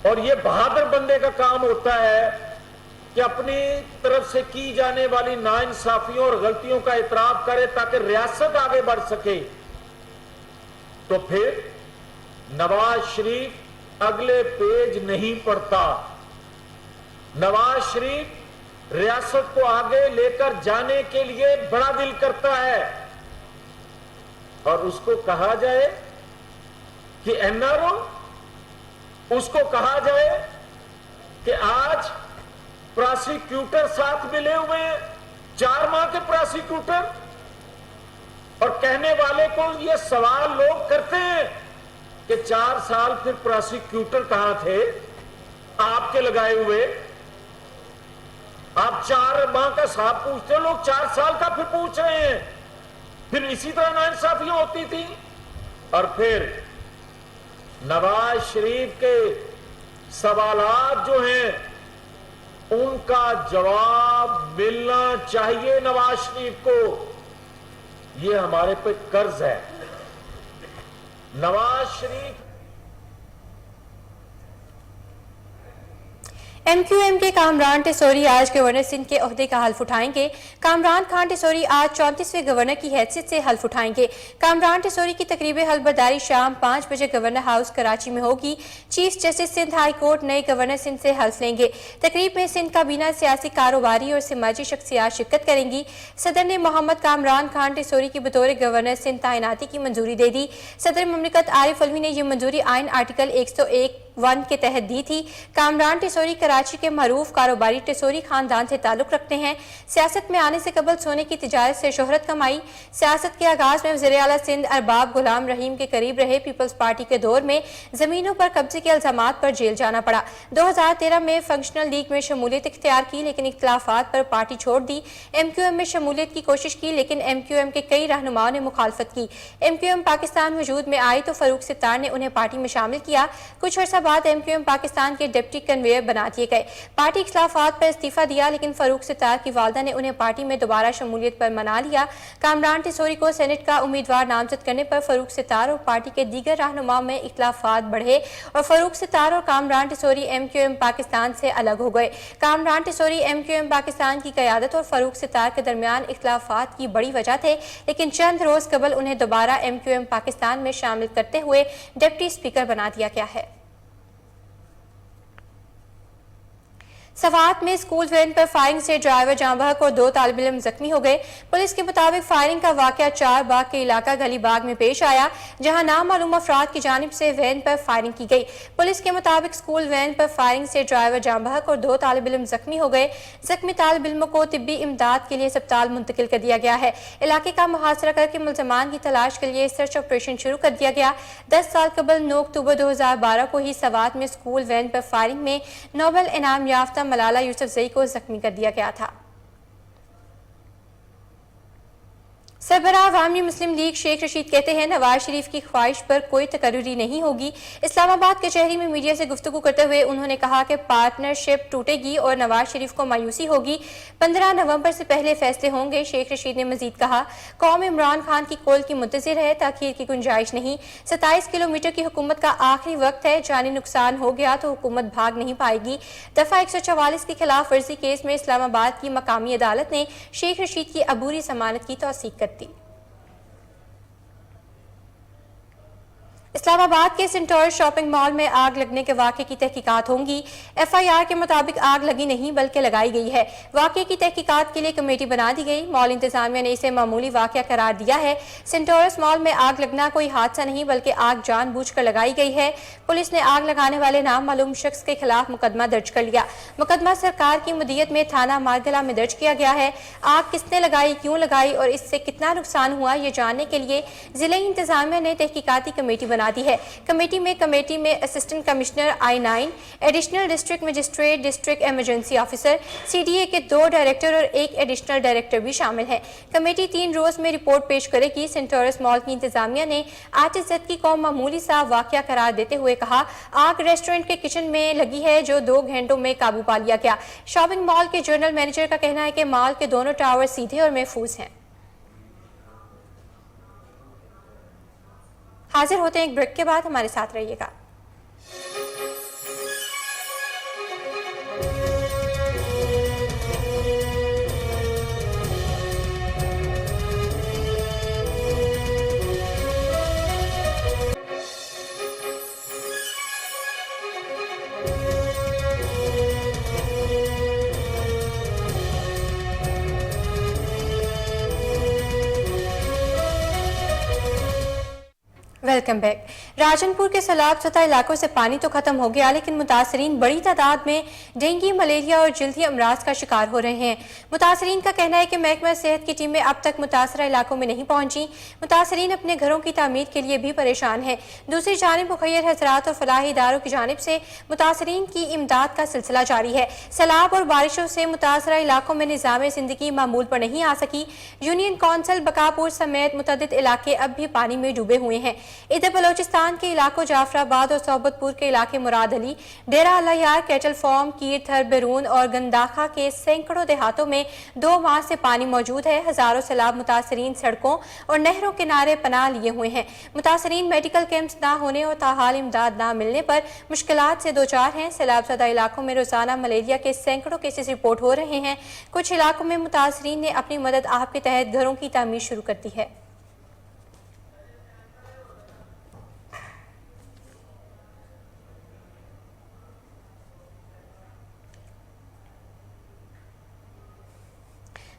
S7: اور یہ بہادر بندے کا کام ہوتا ہے کہ اپنی طرف سے کی جانے والی ناانصافیوں اور غلطیوں کا اعتراف کرے تاکہ ریاست آگے بڑھ سکے۔ تو پھر نواز شریف اگلے پیج نہیں پڑھتا۔ نواز شریف ریاست کو آگے لے کر جانے کے لیے بڑا دل کرتا ہے، اور اس کو کہا جائے کہ NRO، اس کو کہا جائے کہ آج پراسیکیوٹر ساتھ ملے ہوئے ہیں، 4 ماہ کے پراسیکیوٹر، اور کہنے والے کو یہ سوال لوگ کرتے ہیں کہ 4 سال پھر پراسیکیوٹر کہاں تھے آپ کے لگائے ہوئے؟ آپ 4 ماہ کا صاحب پوچھتے ہیں، لوگ 4 سال کا پھر پوچھ رہے ہیں۔ پھر اسی طرح ناانصافیاں ہوتی تھی۔ اور پھر نواز شریف کے سوالات جو ہیں ان کا جواب ملنا چاہیے نواز شریف کو، یہ ہمارے پہ قرض ہے۔ نواز شریف
S1: MQM کے کامران ٹیسوری آج گورنر سندھ کے عہدے کا حلف اٹھائیں گے۔ کامران خان ٹیسوری آج 34ویں گورنر کی حیثیت سے حلف اٹھائیں گے۔ کامران ٹیسوری کی تقریب حلف برداری شام 5 بجے گورنر ہاؤس کراچی میں ہوگی۔ Chief justice Sindh high court نئے گورنر سندھ سے حلف لیں گے۔ تقریب میں سندھ کابینہ، سیاسی، کاروباری اور سماجی شخصیات شرکت کریں گی۔ صدر نے محمد کامران خان ٹیسوری کی بطور گورنر سندھ تعیناتی کی منظوری دے دی۔ صدر مملکت عارف علوی نے یہ منظوری آئین آرٹیکل 101(1) کے تحت دی تھی۔ کامران ٹیسوری کراچی کے معروف کاروباری ٹیسوری خاندان سے تعلق رکھتے ہیں۔ سیاست میں آنے سے قبل سونے کی تجارت سے شہرت کمائی۔ سیاست کے آغاز میں وزیر اعلیٰ سندھ ارباب غلام رحیم کے قریب رہے۔ پیپلز پارٹی کے دور میں زمینوں پر قبضے کے الزامات پر جیل جانا پڑا۔ 2013 میں فنکشنل لیگ میں شمولیت اختیار کی لیکن اختلافات پر پارٹی چھوڑ دی۔ MQM میں شمولیت کی کوشش کی لیکن MQM کے کئی رہنماؤں نے مخالفت کی۔ MQM پاکستان وجود میں آئی تو فاروق ستار نے انہیں پارٹی میں شامل کیا۔ کچھ عرصہ बाद MQM पाकिस्तान के डिप्टी कन्वेयर बना दिए गए। पार्टी इख्लाफात पर इस्तीफा दिया, लेकिन फारूक सितार की वालदा ने उन्हें पार्टी में दोबारा शमूलियत पर मना लिया। कामरान टिसोरी को सेनेट का उम्मीदवार नामजद करने पर फारूक सितार और पार्टी के दीगर रहनुमाओं में इख्लाफात बढ़े और फारूक सितार और कामरान टिसोरी MQM पाकिस्तान से अलग हो गए। कामरान टिसोरी MQM पाकिस्तान की क़यादत और फारूक सितार के दरमियान इख्लाफात की बड़ी वजह थे, लेकिन चंद रोज कबल उन्हें दोबारा MQM पाकिस्तान में शामिल करते हुए डिप्टी स्पीकर बना दिया गया है। सवात में स्कूल वैन पर फायरिंग से ड्राइवर जाँ बहक और 2 तालिब इल्म जख्मी हो गए। पुलिस के मुताबिक फायरिंग का वाकया 4 बाग के इलाका गली बाग में पेश आया, जहां नामालूम अफराद की जानिब से वैन पर फायरिंग की गई। पुलिस के मुताबिक स्कूल वैन पर फायरिंग से ड्राइवर जाँ बहक और 2 तालिब इल्म जख्मी हो गए। जख्मी तालिब इल्मों को तिब्बी इमदाद के लिए अस्पताल मुंतकिल कर दिया गया है। इलाके का मुहासरा करके मुलजमान की तलाश के लिए सर्च ऑपरेशन शुरू कर दिया गया। 10 साल कबल 9 अक्टूबर 2012 को ही सवात में स्कूल वैन पर फायरिंग में नोबेल इनाम याफ्ता मलाला यूसुफजई को जख्मी कर दिया गया था। सरबराह अवामी मुस्लिम लीग शेख रशीद कहते हैं नवाज शरीफ की ख्वाहिश पर कोई तकर्री नहीं होगी। इस्लामाबाद कचहरी में मीडिया से गुफ्तगू करते हुए उन्होंने कहा कि पार्टनरशिप टूटेगी और नवाज शरीफ को मायूसी होगी। 15 नवंबर से पहले फैसले होंगे। शेख रशीद ने मजीद कहा, कौम इमरान खान की कौल की मुंतज़िर है, ताखीर की गुंजाइश नहीं। 27 किलोमीटर की हुकूमत का आखिरी वक्त है। जानी नुकसान हो गया तो हुकूमत भाग नहीं पाएगी। दफा 144 की खिलाफ वर्जी केस में इस्लामाबाद की मकामी अदालत ने शेख रशीद की अबूरी जमानत की तौसीक कर दी। इस्लामाबाद के सेंटोरस शॉपिंग मॉल में आग लगने के वाक़े की तहकीकात होंगी। FIR के मुताबिक आग लगी नहीं बल्कि लगाई गई है। वाक़े की तहकीकात के लिए कमेटी बना दी गई। मॉल इंतजामिया ने इसे मामूली वाक़या करार दिया है। सेंटोरस मॉल में आग लगना कोई हादसा नहीं बल्कि आग जानबूझकर लगाई गई है। पुलिस ने आग लगाने वाले नामालूम शख्स के खिलाफ मुकदमा दर्ज कर लिया। मुकदमा सरकार की मुदीयत में थाना मारगला में दर्ज किया गया है। आग किसने लगाई, क्यों लगाई और इससे कितना नुकसान हुआ, ये जानने के लिए जिले इंतजामिया ने तहकीकाती कमेटी बना दी है। कमेटी में assistant commissioner I9, additional district magistrate, district emergency officer, CDA के 2 डायरेक्टर और 1 एडिशनल डायरेक्टर भी शामिल हैं। कमेटी 3 रोज में रिपोर्ट पेश करेगी। सेंटोरस मॉल की इंतजामिया ने आतिशज़द की को मामूली सा वाकया करार देते हुए कहा, आग रेस्टोरेंट के किचन में लगी है जो 2 घंटों में काबू पा लिया गया। शॉपिंग मॉल के जनरल मैनेजर का कहना है कि मॉल के दोनों टावर सीधे और महफूज हैं। हाजिर होते हैं एक ब्रेक के बाद, हमारे साथ रहिएगा। Welcome back. राजनपुर के सैलाब सतह इलाकों से पानी तो खत्म हो गया, लेकिन मुतासरीन बड़ी तादाद में डेंगू, मलेरिया और जल्दी अमराज का शिकार हो रहे हैं। मुतासरीन का कहना है कि महकमा सेहत की टीमें अब तक मुतासरा इलाकों में नहीं पहुंची। मुतासरीन अपने घरों की तामीर के लिए भी परेशान है। दूसरी जानिब मुखैर हजरात और फलाही इदारों की जानिब से मुतासरीन की इमदाद का सिलसिला जारी है। सैलाब और बारिशों से मुतासरा इलाकों में निज़ाम जिंदगी मामूल पर नहीं आ सकी। यूनियन कौंसिल बकापुर समेत मुतअद्दिद इलाके अब भी पानी में डूबे हुए हैं। इधर बलोचिस्तान के इलाकों जाफराबाद और सोबतपुर के इलाके मुराद अली, डेरा अल्लायार, कैटल फॉर्म, कीरथर, बेरून और गंदाखा के सैकड़ों देहातों में 2 माह से पानी मौजूद है। हजारों सैलाब मुतासरीन सड़कों और नहरों किनारे पनाह लिए हुए हैं। मुतासरीन मेडिकल कैंप्स ना होने और ताहाल इमदाद ना मिलने पर मुश्किलात से 2-4 हैं। सैलाब ज़दा इलाकों में रोजाना मलेरिया के सैकड़ों केसेस रिपोर्ट हो रहे हैं। कुछ इलाकों में मुतासरीन ने अपनी मदद आप के तहत घरों की तामीर शुरू कर दी है।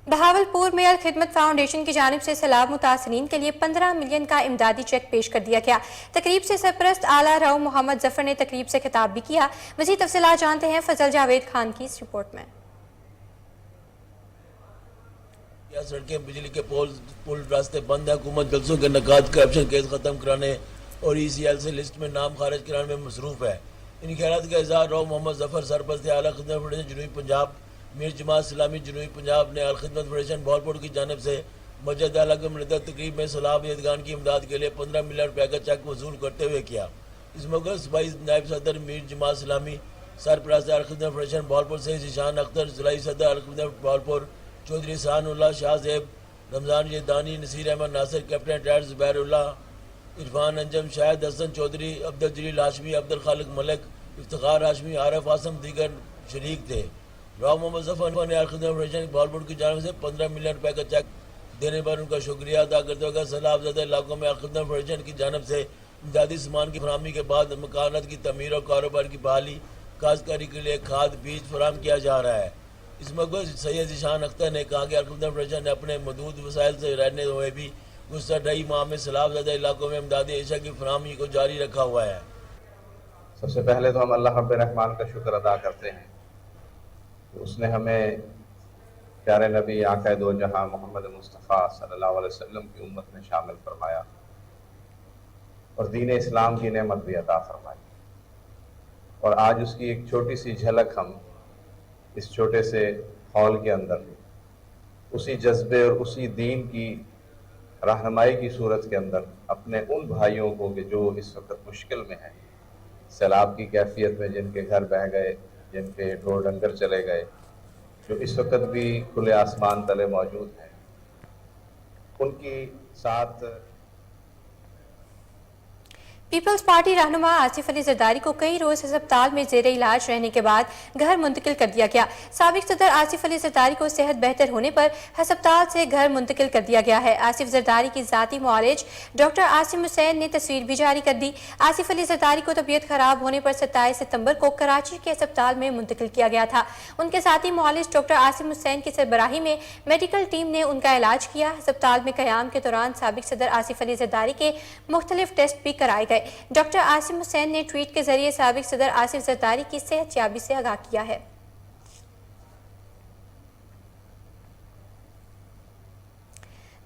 S1: बहावलपुर में अल खिदमत फाउंडेशन की जानिब से सैलाब मुतासरीन के लिए 15 मिलियन का इमदादी चेक पेश कर दिया गया। तकरीब से सरपरस्त आला राव मोहम्मद जफर ने तकरीब से खिताब भी किया। मज़ीद तफसीलात जानते हैं फजल जावेद खान की इस रिपोर्ट में।
S8: सड़कें, बिजली के पुल रास्ते बंद है। हुकूमत जलसों के नकाद करप्शन केस खत्म कराने और ECL से लिस्ट में नाम खारिज कराने में मसरूफ है। इन ख्यालात का इज़हार राव मोहम्मद जफर सरपरस्त आला खिदमत फाउंडेशन जनूबी पंजाब, मीर जमात इस्लामी जनूबी पंजाब ने अल खिदमत फाउंडेशन बहावलपुर की जानिब से मस्जिद आला के मुनद्दर तकरीब में सैलाब यादगान की इमदाद के लिए 15 मिलियन रुपये का चेक वसूल करते हुए किया। اس موقع صوبائی نائب صدر میر جماعت اسلامی سرپرست ارخدمت فیڈریشن بہاولپور سے ذیشان اختر، ضلعی صدر ارخدمت بہاولپور چودھری سہان اللہ، شاہ زیب رمضان یدانی، نصیر احمد ناصر، کیپٹن ریٹائرڈ زبیر اللہ، عرفان انجم، شاہد حسن چودھری، عبدالجلیل ہاشمی، عبدالخالق ملک، افتخار ہاشمی، عارف آسم دیگر شریک تھے۔ راؤ محمد ظفر نے ارخدمت فیڈریشن بہاولپور کی جانب سے 15 ملین روپے کا چیک دینے پر ان کا شکریہ ادا کرتے ہوئے سیلاب زدہ علاقوں میں ارخدمت فیڈریشن کی جانب سے امدادی سامان کی فراہمی کے بعد مکانات کی تعمیر اور کاروبار کی بحالی، کاشتکاری کے لیے کھاد بیج فراہم کیا جا رہا ہے۔ اس موقع سید ذیشان اختر نے کہا کہ ارخدمت فیڈریشن نے اپنے محدود وسائل سے رہنے ہوئے بھی گزشتہ 2.5 ماہ میں سیلاب زدہ علاقوں میں امدادی اشیاء کی فراہمی کو جاری رکھا ہوا ہے۔
S9: سب سے پہلے تو ہم اللہ رب الرحمن کا شکر ادا کرتے ہیں کہ اس نے ہمیں پیارے نبی آقا دو جہاں محمد مصطفیٰ صلی اللہ علیہ وسلم کی امت میں شامل فرمایا اور دین اسلام کی نعمت بھی عطا فرمائی، اور آج اس کی ایک چھوٹی سی جھلک ہم اس چھوٹے سے ہال کے اندر اسی جذبے اور اسی دین کی رہنمائی کی صورت کے اندر اپنے ان بھائیوں کو کہ جو اس وقت مشکل میں ہیں، سیلاب کی کیفیت میں، جن کے گھر بہہ گئے، جن کے ڈھور ڈنگر چلے گئے، جو اس وقت بھی کھلے آسمان تلے موجود ہیں، ان کی ساتھ
S1: پیپلز پارٹی رہنما آصف علی زرداری کو کئی روز ہسپتال میں زیر علاج رہنے کے بعد گھر منتقل کر دیا گیا۔ سابق صدر آصف علی زرداری کو صحت بہتر ہونے پر ہسپتال سے گھر منتقل کر دیا گیا ہے۔ آصف زرداری کی ذاتی معالج ڈاکٹر عاصم حسین نے تصویر بھی جاری کر دی۔ آصف علی زرداری کو طبیعت خراب ہونے پر 27 ستمبر کو کراچی کے ہسپتال میں منتقل کیا گیا تھا۔ ان کے ذاتی معالج ڈاکٹر عاصم حسین کی سربراہی میں میڈیکل ٹیم نے ان کا علاج کیا۔ ہسپتال میں قیام کے دوران سابق صدر آصف علی زرداری کے مختلف ٹیسٹ بھی کرائے گئے۔ ڈاکٹر عاصم حسین نے ٹویٹ کے ذریعے سابق صدر آصف زرداری کی صحت یابی سے آگاہ کیا ہے۔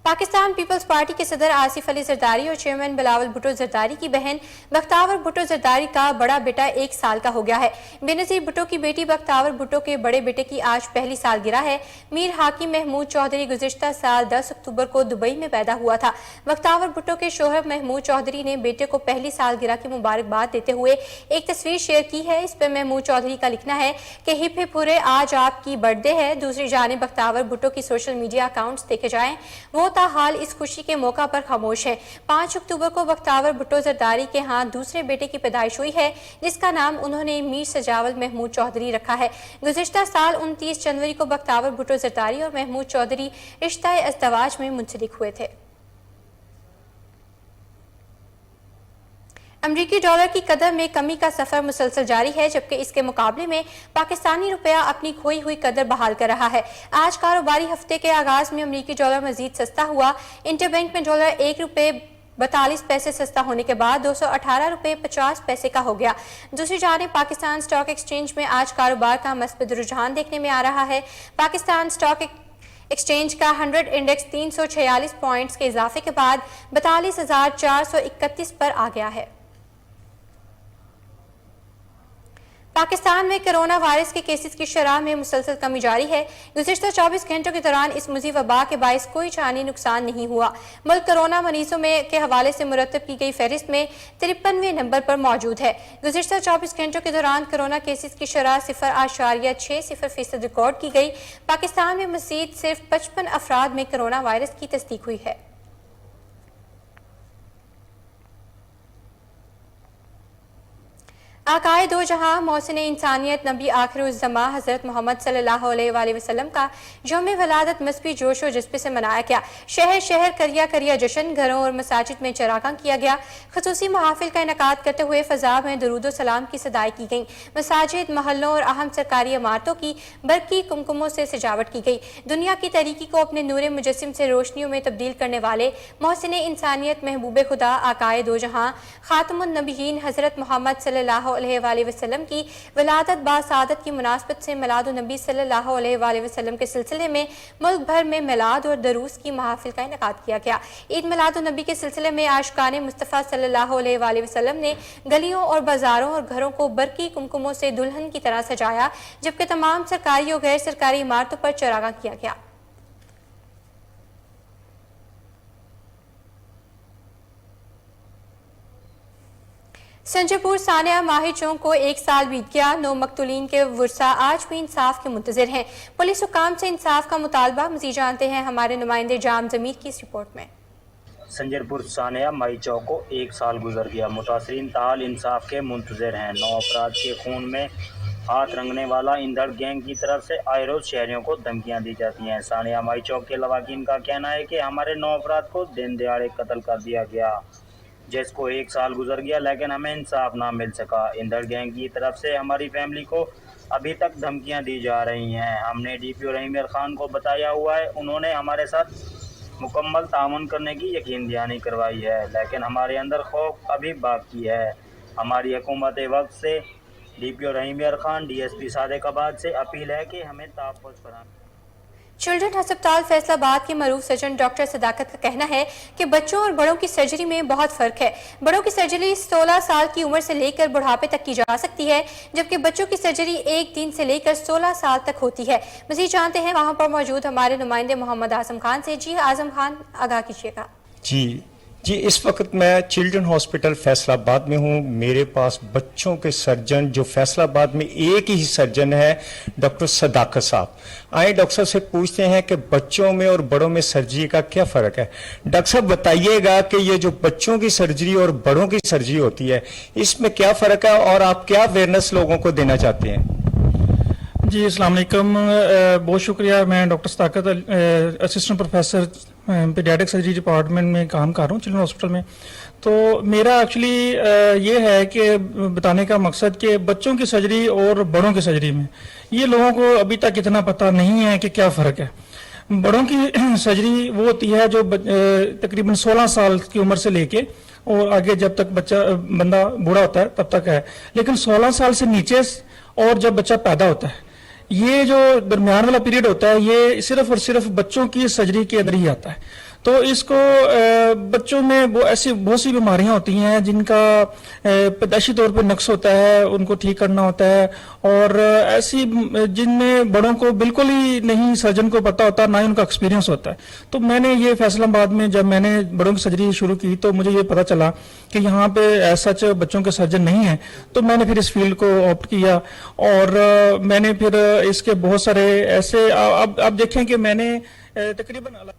S1: پاکستان پیپلز پارٹی کے صدر آصف علی زرداری اور چیئرمین بلاول بھٹو زرداری کی بہن بختاور بھٹو زرداری کا بڑا بیٹا 1 سال کا ہو گیا ہے۔ بے نظیر بھٹو کی بیٹی بختاور بھٹو کے بڑے بیٹے کی آج پہلی سالگرہ ہے۔ میر حاکم محمود چودھری گزشتہ سال 10 اکتوبر کو دبئی میں پیدا ہوا تھا۔ بختاور بھٹو کے شوہر محمود چودھری نے بیٹے کو پہلی سالگرہ کی مبارکباد دیتے ہوئے ایک تصویر شیئر کی ہے۔ اس پر محمود چودھری کا لکھنا ہے کہ ہپ ہپ ہورے، آج آپ کی برتھ ڈے ہے۔ دوسری جانب بختاور بھٹو کی سوشل میڈیا اکاؤنٹس دیکھے جائیں، وہ تاحال اس خوشی کے موقع پر خاموش ہے۔ 5 اکتوبر کو بختاور بھٹو زرداری کے ہاں دوسرے بیٹے کی پیدائش ہوئی ہے، جس کا نام انہوں نے میر سجاول محمود چودھری رکھا ہے۔ گزشتہ سال 29 جنوری کو بختاور بھٹو زرداری اور محمود چودھری رشتہ ازدواج میں منسلک ہوئے تھے۔ امریکی ڈالر کی قدر میں کمی کا سفر مسلسل جاری ہے، جبکہ اس کے مقابلے میں پاکستانی روپیہ اپنی کھوئی ہوئی قدر بحال کر رہا ہے۔ آج کاروباری ہفتے کے آغاز میں امریکی ڈالر مزید سستا ہوا۔ انٹر بینک میں ڈالر 1 روپے 42 پیسے سستا ہونے کے بعد 218 روپے 50 پیسے کا ہو گیا۔ دوسری جانب پاکستان اسٹاک ایکسچینج میں آج کاروبار کا مثبت رجحان دیکھنے میں آ رہا ہے۔ پاکستان اسٹاک ایکسچینج کا 100 انڈیکس 346 پوائنٹس کے اضافے کے بعد 42,431 پر آ گیا ہے۔ پاکستان میں کرونا وائرس کے کیسز کی شرح میں مسلسل کمی جاری ہے۔ گزشتہ 24 گھنٹوں کے دوران اس مزید وبا کے باعث کوئی جانی نقصان نہیں ہوا۔ ملک کرونا مریضوں میں کے حوالے سے مرتب کی گئی فہرست میں 53ویں نمبر پر موجود ہے۔ گزشتہ 24 گھنٹوں کے دوران کرونا کیسز کی شرح 0.60% ریکارڈ کی گئی۔ پاکستان میں مزید صرف 55 افراد میں کرونا وائرس کی تصدیق ہوئی ہے۔ آقائے دو جہاں محسن انسانیت نبی آخر الزماں حضرت محمد صلی اللہ علیہ وآلہ وسلم کا یوم ولادت مذہبی جوش و جذبے سے منایا گیا۔ شہر شہر کریا کریا جشن، گھروں اور مساجد میں چراغاں کیا گیا۔ خصوصی محافل کا انعقاد کرتے ہوئے فضا میں درود و سلام کی صدائیں کی گئیں۔ مساجد، محلوں اور اہم سرکاری عمارتوں کی برقی کمکموں سے سجاوٹ کی گئی۔ دنیا کی تاریکی کو اپنے نور مجسم سے روشنیوں میں تبدیل کرنے والے محسن انسانیت محبوب خدا آقائے دو جہاں خاتم النبیین حضرت محمد صلی اللہ علیہ وآلہ وسلم کی ولادت باسعادت کی مناسبت سے میلاد النبی صلی اللہ علیہ وآلہ وسلم کے سلسلے میں ملک بھر میں میلاد اور دروس کی محافل کا انعقاد کیا گیا۔ عید میلاد النبی کے سلسلے میں عاشقان مصطفیٰ صلی اللہ علیہ وآلہ وسلم نے گلیوں اور بازاروں اور گھروں کو برقی کمکموں سے دلہن کی طرح سجایا، جبکہ تمام سرکاری اور غیر سرکاری عمارتوں پر چراغاں کیا گیا۔ संजयपुर सानिया माही चौक को 1 साल बीत गया। 9 मकतूलीन के वर्सा आज भी इंसाफ के मुंतजिर हैं। पुलिस हुकाम से इंसाफ का मुतालबा। मज़ीद जानते हैं हमारे नुमाइंदे जाम ज़मीर की इस रिपोर्ट में।
S10: संजयपुर सानिया माही चौक को 1 साल गुजर गया। मुतासरीन ताल इंसाफ के मुंतजिर हैं। 9 अफराद के खून में हाथ रंगने वाला इंदड़ गैंग की तरफ से आए रोज शहरियों को धमकियां दी जाती हैं। सानिया माही चौक के लवाकिन का कहना है कि हमारे 9 अफराद को दिन दिहाड़े कत्ल कर दिया गया, जिसको 1 साल गुजर गया लेकिन हमें इंसाफ ना मिल सका। इंदड़ गैंग की तरफ से हमारी फैमिली को अभी तक धमकियां दी जा रही हैं। हमने DPO रहीम खान को बताया हुआ है, उन्होंने हमारे साथ मुकम्मल तामुन करने की यकीन दहानी करवाई है, लेकिन हमारे अंदर खौफ अभी बाकी है। हमारी हुकूमत वक्त से DPO रहीम खान DSP सादिकाबाद से अपील है कि हमें तहफ़्फ़ुज़ फराहम।
S1: चिल्ड्रन अस्पताल फैसलाबाद के मरूफ सर्जन डॉक्टर सदाकत का कहना है कि बच्चों और बड़ों की सर्जरी में बहुत फ़र्क है। बड़ों की सर्जरी 16 साल की उम्र से लेकर बुढ़ापे तक की जा सकती है, जबकि बच्चों की सर्जरी 1 दिन से लेकर 16 साल तक होती है। मज़ीद जानते हैं वहाँ पर मौजूद हमारे नुमाइंदे मोहम्मद आज़म खान से। जी आज़म खान, आगाह कीजिएगा।
S11: जी इस वक्त मैं चिल्ड्रन हॉस्पिटल फैसलाबाद में हूँ। मेरे पास बच्चों के सर्जन जो फैसलाबाद में एक ही सर्जन है, डॉक्टर सदाकत साहब। आए डॉक्टर साहब से पूछते हैं कि बच्चों में और बड़ों में सर्जरी का क्या फ़र्क है। डॉक्टर साहब बताइएगा कि ये जो बच्चों की सर्जरी और बड़ों की सर्जरी होती है, इसमें क्या फ़र्क है और आप क्या अवेयरनेस लोगों को देना चाहते हैं।
S12: जी अस्सलाम वालेकुम, बहुत शुक्रिया। मैं doctor Sadaqat assistant professor paediatric surgery department में काम कर रहा हूँ चिल्ड्रन हॉस्पिटल में। तो मेरा एक्चुअली ये है कि बताने का मकसद कि बच्चों की सर्जरी और बड़ों की सर्जरी में ये लोगों को अभी तक इतना पता नहीं है कि क्या फ़र्क है। बड़ों की सर्जरी वो होती है जो तकरीबन 16 साल की उम्र से लेके और आगे जब तक बंदा बूढ़ा होता है तब तक है, लेकिन 16 साल से नीचे और जब बच्चा पैदा होता है, ये जो दरमियान वाला पीरियड होता है, ये सिर्फ और सिर्फ बच्चों की सर्जरी के अंदर ही आता है। तो इसको बच्चों में ऐसी बहुत सी बीमारियां होती हैं जिनका पैदाइशी तौर पर नक्स होता है, उनको ठीक करना होता है, और ऐसी जिनमें बड़ों को बिल्कुल ही नहीं सर्जन को पता होता, ना ही उनका एक्सपीरियंस होता है। तो मैंने ये फैसलाबाद में जब मैंने बड़ों की सर्जरी शुरू की तो मुझे ये पता चला कि यहाँ पे सच बच्चों के सर्जन नहीं है। तो मैंने फिर इस फील्ड को ऑप्ट किया और मैंने फिर इसके बहुत सारे ऐसे अब देखें कि मैंने तकरीबन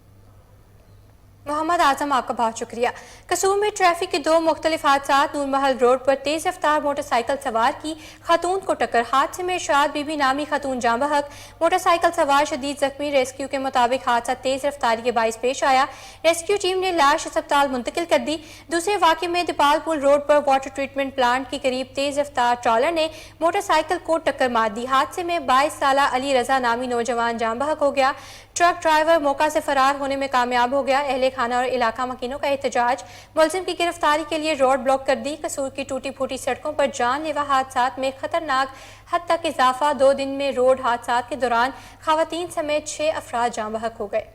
S1: मोहम्मद आजम, आपका बहुत शुक्रिया। कसूर में ट्रैफिक के 2 मुख्तलिफ हादसात। नूरमहल रोड पर तेज रफ्तार मोटरसाइकिल सवार की खातून को टक्कर। हादसे में शाद बीबी नामी खातून जाँ बहक, मोटरसाइकिल सवार शदीद जख्मी। रेस्क्यू के मुताबिक हादसा तेज रफ्तारी के बाइस पेश आया। रेस्क्यू टीम ने लाश अस्पताल मुंतकिल कर दी। दूसरे वाक़े में दीपालपुर रोड पर वाटर ट्रीटमेंट प्लांट के करीब तेज रफ्तार ट्रॉलर ने मोटरसाइकिल को टक्कर मार दी। हादसे में 22 साला अली रजा नामी नौजवान जाँ बहक हो गया। ट्रक ड्राइवर मौका से फरार होने में कामयाब हो गया। अहले खाना और इलाका मकीनों का एहतजाज। मुलजिम की गिरफ्तारी के लिए रोड ब्लॉक कर दी। कसूर की टूटी फूटी सड़कों पर जानलेवा हादसात में खतरनाक हद तक इजाफा। 2 दिन में रोड हादसात के दौरान खवातीन समेत 6 अफराद जाँ बहक हो गए।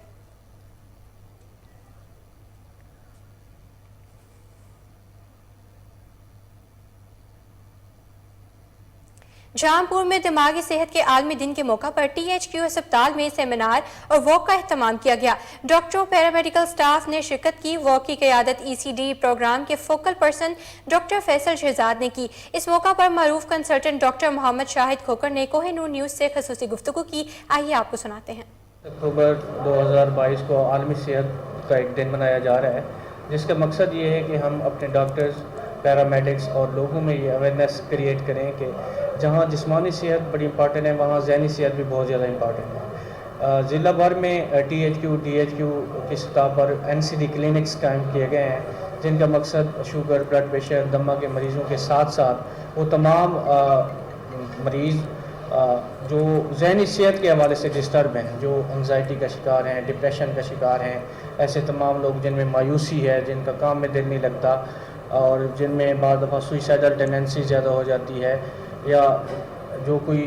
S1: जहांपुर में दिमागी सेहत के आलमी दिन के मौका पर THQ अस्पताल में सेमिनार और वॉक का एहतमाम किया गया। डॉक्टरों पैरामेडिकल स्टाफ ने शिरकत की। वॉक की क़यादत ECD प्रोग्राम के focal person doctor Faisal Shahzad ने की। इस मौका पर मरूफ कंसल्टेंट डॉक्टर मोहम्मद शाहिद खोकर ने कोहिनूर न्यूज़ से खसूसी गुफ्तगू की। आइए आपको सुनाते हैं।
S13: अक्टूबर 2022 को आलमी सेहत का एक दिन मनाया जा रहा है, जिसका मकसद ये है कि हम अपने डॉक्टर्स, पैरामेडिक्स और लोगों में ये अवेयरनेस क्रिएट करें कि जहाँ जिस्मानी सेहत बड़ी इंपॉर्टेंट है, वहाँ ज़हनी सेहत भी बहुत ज़्यादा इंपॉर्टेंट है। ज़िला भर में THQ, DHQ की सतह पर NCD क्लिनिक्स कायम किए गए हैं, जिनका मकसद शुगर, ब्लड प्रेशर, दमा के मरीज़ों के साथ साथ वो तमाम मरीज़ जो ज़हनी सेहत के हवाले से डिस्टर्ब हैं, जो एंग्जाइटी का शिकार हैं, डिप्रेशन का शिकार हैं, ऐसे तमाम लोग जिनमें मायूसी है, जिनका काम में दिल नहीं लगता और जिनमें बाद दफ़ा सुइसाइडल टेंडेंसी ज़्यादा हो जाती है, या जो कोई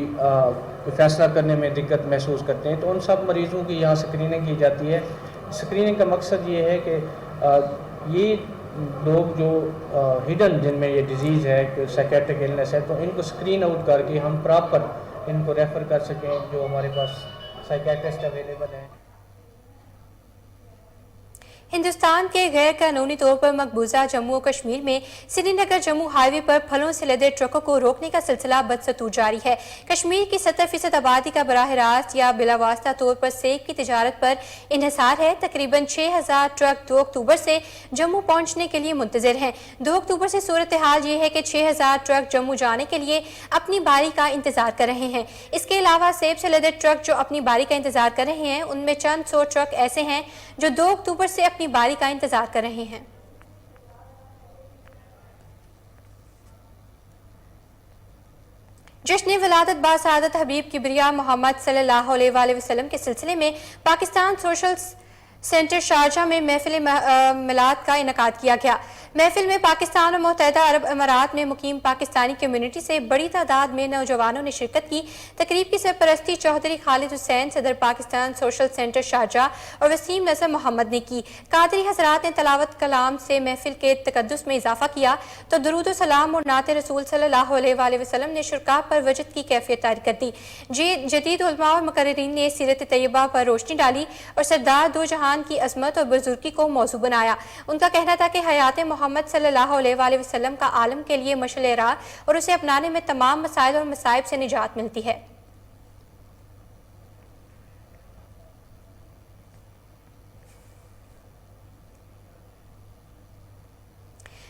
S13: फ़ैसला करने में दिक्कत महसूस करते हैं, तो उन सब मरीज़ों की यहाँ स्क्रीनिंग की जाती है। स्क्रीनिंग का मकसद ये है कि ये लोग जो हिडन जिनमें ये डिजीज़ है, साइकेट्रिक इलनेस है, तो इनको स्क्रीन आउट करके हम प्रॉपर इनको रेफ़र कर सकें, जो हमारे पास साइकेट्रिस्ट अवेलेबल हैं।
S1: हिंदुस्तान के गैर कानूनी तौर पर मकबूजा जम्मू और कश्मीर में श्रीनगर जम्मू हाईवे पर फलों से लदे ट्रकों को रोकने का सिलसिला बदस्तूर जारी है। कश्मीर की 70% आबादी का बराह रास्त या बिलावास्ता तौर पर सेब की तिजारत पर इन्हिसार है। तकरीबन 6000 ट्रक 2 अक्टूबर से जम्मू पहुंचने के लिए मुंतजर हैं। 2 अक्टूबर से सूरत हाल ये है कि 6000 ट्रक जम्मू जाने के लिए अपनी बारी का इंतजार कर रहे हैं। इसके अलावा सेब से लदे ट्रक जो अपनी बारी का इंतजार कर रहे हैं, उनमें चंद सौ ट्रक ऐसे हैं जो 2 अक्टूबर से अपनी बारी का इंतजार कर रहे हैं। जश्न विलादत बासआदत हबीब किबरिया मोहम्मद सल्लल्लाहु अलैहि वसल्लम के सिलसिले में पाकिस्तान सोशल सेंटर शारजा में महफिल मिलाद का इनकाद किया गया। महफिल में पाकिस्तान और मुत्तहदा अरब अमारात में मुकीम पाकिस्तानी कम्युनिटी से बड़ी तादाद में नौजवानों ने शिरकत की। तकरीब की सरपरस्ती चौधरी खालिद हुसैन, सदर पाकिस्तान सोशल सेंटर शारजाह और वसीम नजर मोहम्मद ने की। कादरी हजरात ने तलावत कलाम से महफिल के तकद्दुस में इजाफा किया तो दुरूद व सलाम और नाते रसूल सल्लल्लाहु अलैहि वसल्लम ने शुरका पर वजद की कैफियत तारी कर दी। जदीद उलमा और मुकर्रिरीन ने सीरत तैयबा पर रोशनी डाली और सरदार दो जहां की अजमत और बुजुर्गी को मौजू बनाया। उनका कहना था कि हयात मोहम्मद सल्लल्लाहु अलैहि वसल्लम का आलम के लिए मशअल राह और उसे अपनाने में तमाम मसाइल और मसाइब से निजात मिलती है।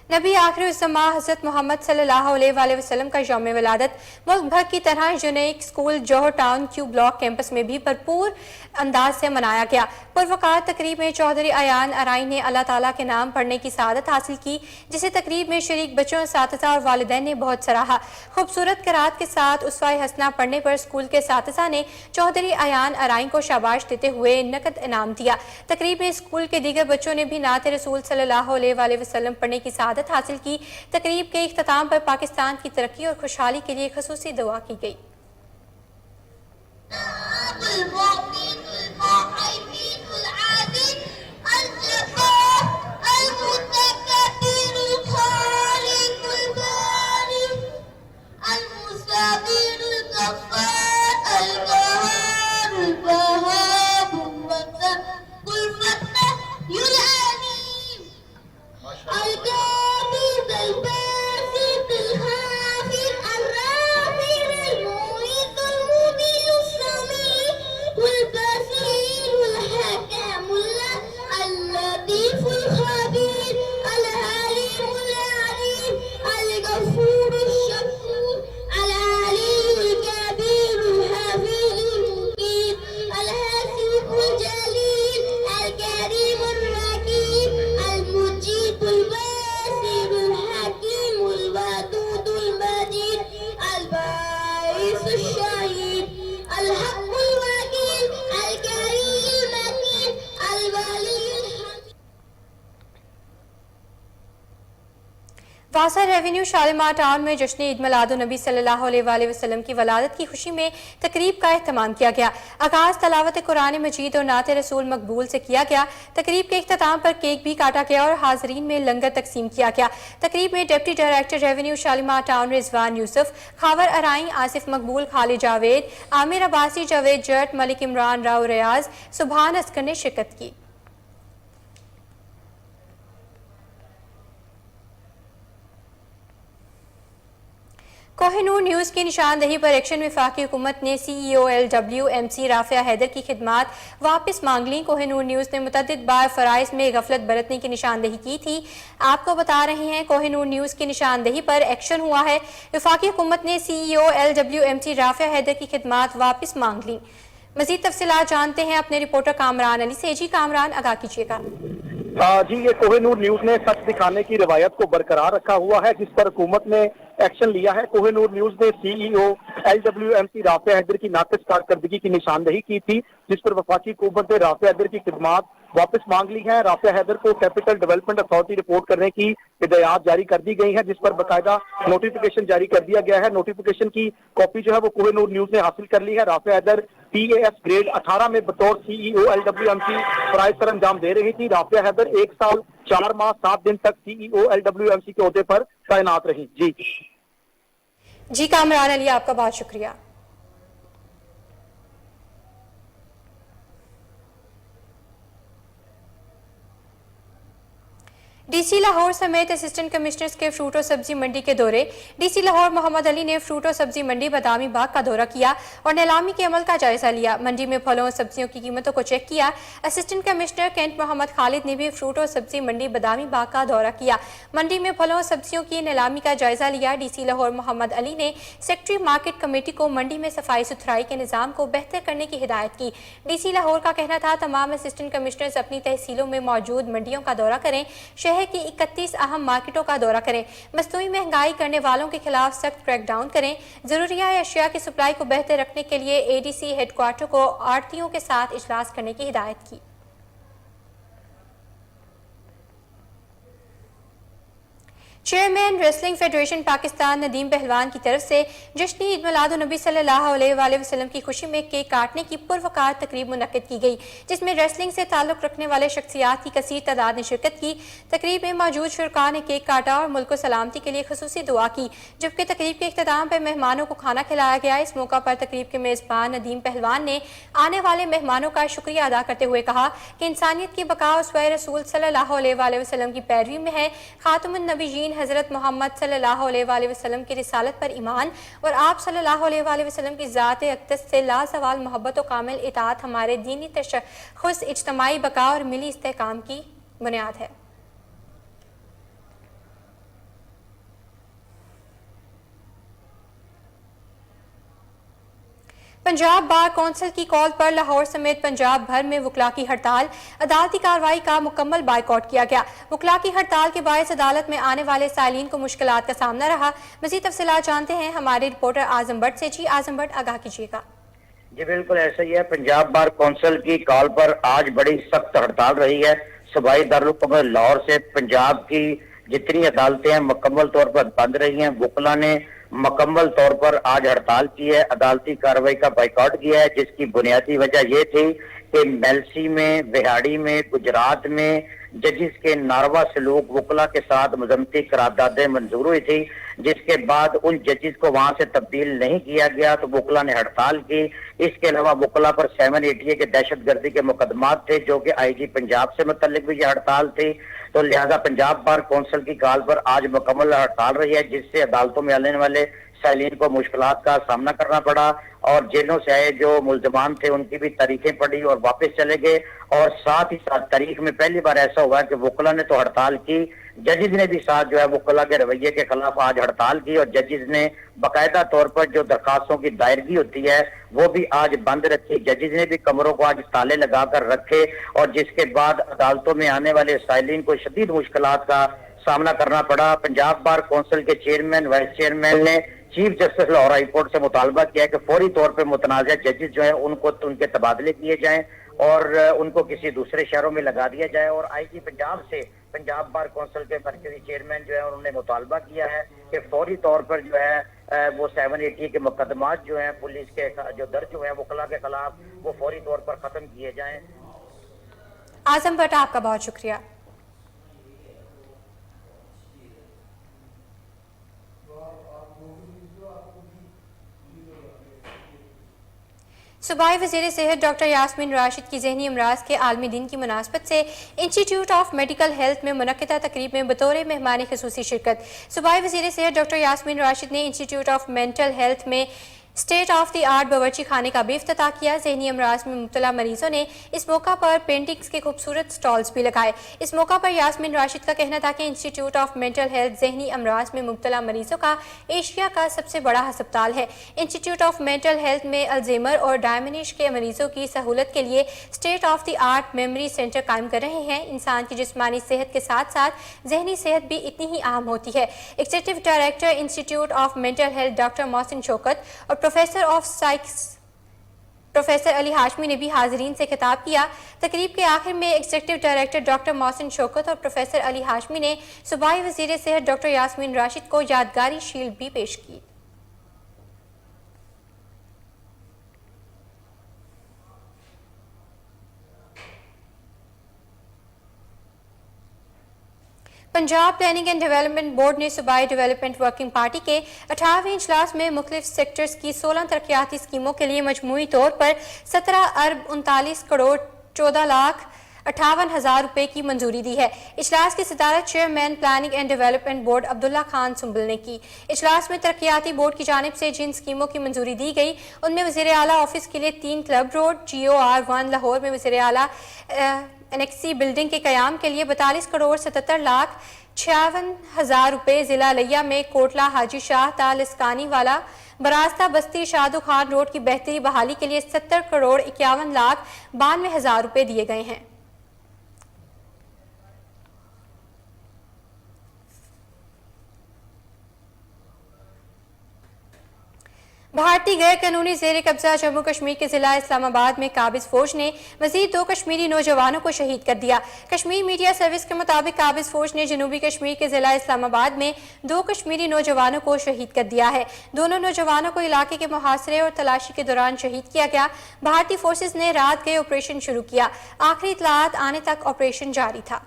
S1: नबी आखिर उस्मा हज़रत मोहम्मद सल्लल्लाहु अलैहि वसल्लम का यौम विलादत मुल्क भर की तरह यूनिक स्कूल जौहर टाउन क्यू ब्लॉक कैंपस में भी भरपूर अंदाज से मनाया गया। पुरवकार तकरीब में चौधरी अयान अराई ने अल्लाह ताला के नाम पढ़ने की सआदत हासिल की, जिसे तकरीब में शरीक बच्चों, असातिज़ा और वालिदैन ने बहुत सराहा। खूबसूरत क़राअत के साथ उसवाए हसना पढ़ने पर स्कूल के असातिज़ा ने चौधरी अयान अराई को शाबाश देते हुए नकद इनाम दिया। तकरीब में स्कूल के दीगर बच्चों ने भी नाते रसूल सल्लल्लाहु अलैहि वसल्लम पढ़ने की सआदत हासिल की। तकरीब के इख्तिताम पर पाकिस्तान की तरक्की और खुशहाली के लिए खुसूसी दुआ की गई। वासा रेवेन्यू शालीमार टाउन में जश्न ईद मिलादुन्नबी सल्लल्लाहु अलैहि वसल्लम की वलादत की खुशी में तकरीब का एहतमाम किया गया। आगाज तलावत कुरान मजीद और नाते रसूल मकबूल से किया गया। तकरीब के इख्तिताम पर केक भी काटा गया और हाजरीन में लंगर तकसीम किया गया। तकरीब में deputy director revenue Shalimar town Rizwan Yousuf, Khawar Arai, Asif Maqbool, Khalid Javed, Aamir Abbasi, Javed जट, मलिक इमरान राव रियाज, सुभान अस्कर ने शिरकत की। कोहिनूर न्यूज़ की निशानदही पर एक्शन वफाकी हुकूमत ने CEO LWMC राफिया हैदर की खिदमात वापस मांग ली। कोहिनूर न्यूज़ ने मुतअद्दिद बार फ़राइज़ में गफलत बरतने की निशानदही की थी। आपको बता रहे हैं कोहिनूर न्यूज़ की निशानदही पर एक्शन हुआ है। वफाकी हुकूमत ने CEO LWMC राफिया हैदर की खिदमात वापस मांग ली। मज़ीद तफसीलात जानते हैं अपने रिपोर्टर कामरान अली से। जी कामरान, आगाह कीजिएगा।
S14: जी, ये कोहिनूर न्यूज़ ने सच दिखाने की रवायत को बरकरार रखा हुआ है, जिस पर हुकूमत ने एक्शन लिया है। कोहिनूर न्यूज़ ने CEO LWMC राफिया हैदर की नाक़िस कारकर्दगी की निशानदही की थी, जिस पर वफाकी हुकूमत ने राफिया हैदर की खिदमात वापस मांग ली है। राफिया हैदर को कैपिटल डेवलपमेंट अथॉरिटी रिपोर्ट करने की हिदायत जारी कर दी गई है, जिस पर बाकायदा नोटिफिकेशन जारी कर दिया गया है। नोटिफिकेशन की कॉपी जो है वो कोहिनूर न्यूज़ ने हासिल कर ली है। राफिया हैदर PAS ग्रेड 18 में बतौर CEO LWMC फराइज सर अंजाम दे रही थी। राफिया हैदर 1 साल 4 माह 7 दिन तक CEO LWMC के ओहदे पर तैनात रही। जी
S1: कामरान अली, आपका बहुत शुक्रिया। डीसी लाहौर समेत असिस्टेंट कमिश्नर्स के फ्रूट और सब्जी मंडी के दौरे। डीसी लाहौर मोहम्मद अली ने फ्रूट और सब्जी मंडी बादामी बाग का दौरा किया और नीलामी के अमल का जायजा लिया। मंडी में फलों और सब्जियों की कीमतों को चेक किया। Assistant commissioner cantt Muhammad Khalid ने भी फ्रूट और सब्जी मंडी बादामी बाग का दौरा किया। मंडी में फलों और सब्जियों की नीलामी का जायजा लिया। डीसी लाहौर मोहम्मद अली ने सेक्रेटरी मार्केट कमेटी को मंडी में सफाई सुथराई के निज़ाम को बेहतर करने की हिदायत की। डीसी लाहौर का कहना था तमाम असिस्टेंट कमिश्नर्स अपनी तहसीलों में मौजूद मंडियों का दौरा करें, शहर की 31 अहम मार्केटों का दौरा करें, मसनूई महंगाई करने वालों के खिलाफ सख्त क्रैकडाउन करें, जरूरिया अशिया की सप्लाई को बेहतर रखने के लिए एडीसी हेडक्वार्टर को आड़तियों के साथ इजलास करने की हिदायत की। Chairman wrestling federation Pakistan Nadeem पहलवान की तरफ से जश्न ईद मिलादुन्नबी सल्लल्लाहु अलैहि वसल्लम की खुशी में केक काटने की पुरवकार तकरीब मुनक्किद की गई, जिसमें रेसलिंग से ताल्लुक रखने वाले शख्सियात की कसीर तादाद ने शिरकत की। तकरीब में मौजूद शुरका ने केक काटा और मुल्क को सलामती के लिए खुसूसी दुआ की, जबकि तकरीब के इख्तिताम पर मेहमानों को खाना खिलाया गया। इस मौका पर तकरीब के मेज़बान नदीम पहलवान ने आने वाले मेहमानों का शुक्रिया अदा करते हुए कहा कि इंसानियत की बका उसवे रसूल सल्लल्लाहु अलैहि वसल्लम की पैरवी में है। खातमुन नबीयीन हज़रत मोहम्मद सल्लल्लाहु अलैहि वसल्लम की रिसालत पर ईमान और आप सल्लल्लाहु अलैहि वसल्लम की ज़ात अक़दस से लाज़वाल मोहब्बत और कामिल इताअत हमारे दीनी तशख़्ख़ुस, इज्तिमाई बका और मिली इस्तेहकाम की बुनियाद है। पंजाब बार कौंसिल की कॉल पर लाहौर समेत पंजाब भर में वकला की हड़ताल, अदालती कार्रवाई का मुकम्मल बाइकआउट किया गया। वकला की हड़ताल के बायस अदालत में आने वाले साइलिन को मुश्किलात का सामना रहा। मज़ीद तफसीलात जानते हैं हमारे रिपोर्टर आजम भट्ट से। जी आजम भट्ट, आगाह कीजिएगा।
S15: जी बिल्कुल ऐसा ही है। पंजाब बार कौंसिल की कॉल पर आज बड़ी सख्त हड़ताल रही है। सूबाई दारुल लाहौर से पंजाब की जितनी अदालतें हैं मुकम्मल तौर पर बंद रही हैं। वकला ने मुकम्मल तौर पर आज हड़ताल की है, अदालती कार्रवाई का बाइकआउट किया है, जिसकी बुनियादी वजह ये थी कि मेलसी में, बिहाड़ी में, गुजरात में जजिस के नारवा सलूक वकला के साथ मजम्मती करारदादें मंजूर हुई थी, जिसके बाद उन जजिस को वहां से तब्दील नहीं किया गया तो वकला ने हड़ताल की। इसके अलावा वकला पर 780 के दहशत गर्दी के मुकदमात थे जो कि आईजी पंजाब से मुतल्लिक भी ये हड़ताल थी। तो लिहाजा पंजाब बार कौंसिल की कॉल पर आज मुकम्मल हड़ताल रही है, जिससे अदालतों में आने वाले साइलिन को मुश्किलात का सामना करना पड़ा और जेलों से आए जो मुल्जमान थे उनकी भी तारीखें पड़ी और वापस चले गए। और साथ ही साथ तारीख में पहली बार ऐसा हुआ कि वकला ने तो हड़ताल की, जजिस ने भी साथ जो है वकला के रवैये के खिलाफ आज हड़ताल की और जजिस ने बाकायदा तौर पर जो दरखास्तों की दायरगी होती है वो भी आज बंद रखी। जजिस ने भी कमरों को आज ताले लगाकर रखे और जिसके बाद अदालतों में आने वाले साइलिन को शदीद मुश्किलात का सामना करना पड़ा। पंजाब बार कौंसिल के चेयरमैन, वाइस चेयरमैन ने chief justice Lahore high court से मुतालबा किया कि फौरी तौर पर मुतनाज़ा जजिस जो है उनको उनके तबादले किए जाएं और उनको किसी दूसरे शहरों में लगा दिया जाए। और आईजी पंजाब से पंजाब बार कौंसिल के मरकजी चेयरमैन जो है उन्होंने मुतालबा किया है कि फौरी तौर पर जो है वो 780 के मुकदमात जो हैं पुलिस के जो दर्ज हुए हैं वकला के खिलाफ वो फौरी तौर पर खत्म किए जाएं।
S1: आजम भट्ट, आपका बहुत शुक्रिया। सूबाई वज़ीर सेहत डॉक्टर यास्मीन राशिद की ज़हनी अमराज के आलमी दिन की मुनासबत से इंस्टीट्यूट ऑफ मेडिकल हेल्थ में मुनक्किदा तकरीब में बतौर मेहमान ख़ुसूसी शिरकत। सूबाई वज़ीर सेहत डॉक्टर यास्मीन राशिद ने इंस्टीट्यूट ऑफ मेंटल हेल्थ में स्टेट ऑफ द आर्ट बावर्ची खाने का भी इफ्तिताह किया। ज़हनी अमराज में मुब्तला मरीजों ने इस मौका पर पेंटिंग्स के खूबसूरत स्टॉल्स भी लगाए। इस मौका पर यास्मीन राशिद का कहना था कि इंस्टीट्यूट ऑफ मेंटल हेल्थ ज़हनी अमराज में मुब्तला मरीजों का एशिया का सबसे बड़ा अस्पताल है। इंस्टीट्यूट ऑफ मेंटल हेल्थ में अल्जाइमर और डायमेंशिया के मरीजों की सहूलत के लिए state of the art memory centre कायम कर रहे हैं। इंसान की जिस्मानी सेहत के साथ साथ जहनी सेहत भी इतनी ही अहम होती है। Executive director institute of mental health doctor Mohsin Shaukat और professor of science professor Ali Hashmi ने भी हाजिरीन से खिताब किया। तकरीब के आखिर में executive director doctor Mohsin Shaukat और प्रोफेसर अली हाशमी ने सूबाई वज़ीर सेहत डॉक्टर यास्मीन राशिद को यादगारी शील्ड भी पेश की। Punjab planning and development board ने सूबाई डेवलपमेंट वर्किंग पार्टी के 18वें इजलास में मुख्तलिफ सेक्टर्स की 16 तरक्याती स्कीमों के लिए मजमूई तौर पर 17 अरब 39 करोड़ 14 लाख 58,000 रुपए की मंजूरी दी है। इजलास की सदारत chairman planning and development board Abdullah Khan Sumbal ने की। इजलास में तरक्याती बोर्ड की जानिब से जिन स्कीमों की मंजूरी दी गई उनमें वज़ीर आला ऑफिस के लिए 3 क्लब रोड, GOR1 लाहौर में वज़ीर आला एनेक्सी बिल्डिंग के कयाम के लिए 42 करोड़ 77 लाख 56,000 रुपए, जिला लिया में कोटला हाजी शाह ताल इसकानी वाला बरास्ता बस्ती शादू खान रोड की बेहतरी बहाली के लिए 70 करोड़ 51 लाख 92,000 रुपए दिए गए हैं। भारतीय गैर कानूनी जेर कब्जा जम्मू कश्मीर के जिला इस्लामाबाद में काबिज फौज ने मजीद 2 कश्मीरी नौजवानों को शहीद कर दिया। कश्मीर मीडिया सर्विस के मुताबिक काबिज फौज ने जनूबी कश्मीर के जिला इस्लामाबाद में 2 कश्मीरी नौजवानों को शहीद कर दिया है। दोनों नौजवानों को इलाके के मुहासरे और तलाशी के दौरान शहीद किया गया। भारतीय फोर्सेज ने रात गए ऑपरेशन शुरू किया। आखिरी इतलात आने तक ऑपरेशन जारी था।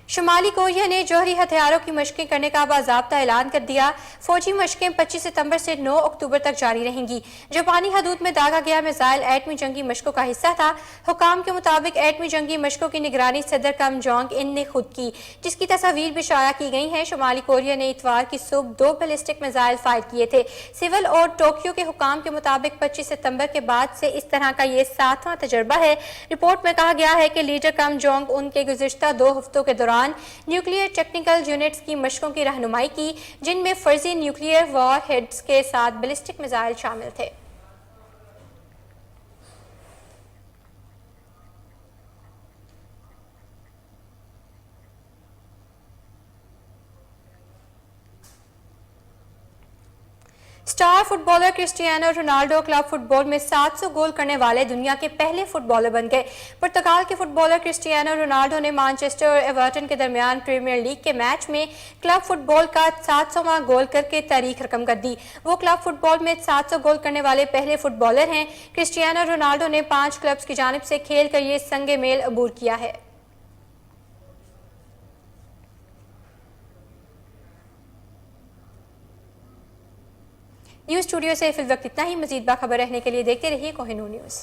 S1: शुमाली कोरिया ने जौहरी हथियारों की मशकें करने का बाज़ाब्ता ऐलान कर दिया। फौजी मशकें 25 सितंबर से 9 अक्टूबर तक जारी रहेंगी। जापानी हदूद में दागा गया मिसाइल एटमी जंगी मशकों का हिस्सा था। हुकाम के मुताबिक एटमी जंगी मशकों की निगरानी सदर किम जोंग उन ने खुद की, जिसकी तस्वीर भी शाया की गई हैं। शुमाली कोरिया ने इतवार की सुबह 2 बैलिस्टिक मिसाइल फायर किए थे। सिविल और टोक्यो के हुकाम के मुताबिक 25 सितंबर के बाद से इस तरह का ये 7वां तजर्बा है। रिपोर्ट में कहा गया है कि लीडर किम जोंग उन के गुज़िश्ता 2 हफ्तों के दौरान न्यूक्लियर टेक्निकल यूनिट्स की मशकों की रहनुमाई की, जिनमें फर्जी न्यूक्लियर वॉर हेड्स के साथ बैलिस्टिक मिसाइल शामिल थे। Star footballer Cristiano Ronaldo club football में 700 गोल करने वाले दुनिया के पहले फुटबॉलर बन गए। पुर्तगाल के फुटबॉलर क्रिस्टियानो रोनाल्डो ने मैनचेस्टर और एवर्टन के दरमियान प्रीमियर लीग के मैच में क्लब फुटबॉल का 700वां गोल करके तारीख रकम कर दी। वो क्लब फुटबॉल में 700 गोल करने वाले पहले फुटबॉलर हैं। क्रिस्टियानो रोनाल्डो ने 5 क्लब्स की जानिब से खेल कर ये संगे मेल अबूर किया है। न्यूज़ स्टूडियो से फिल वक्त इतना ही। मजीद बाखबर रहने के लिए देखते रहिए कोहिनूर न्यूज़।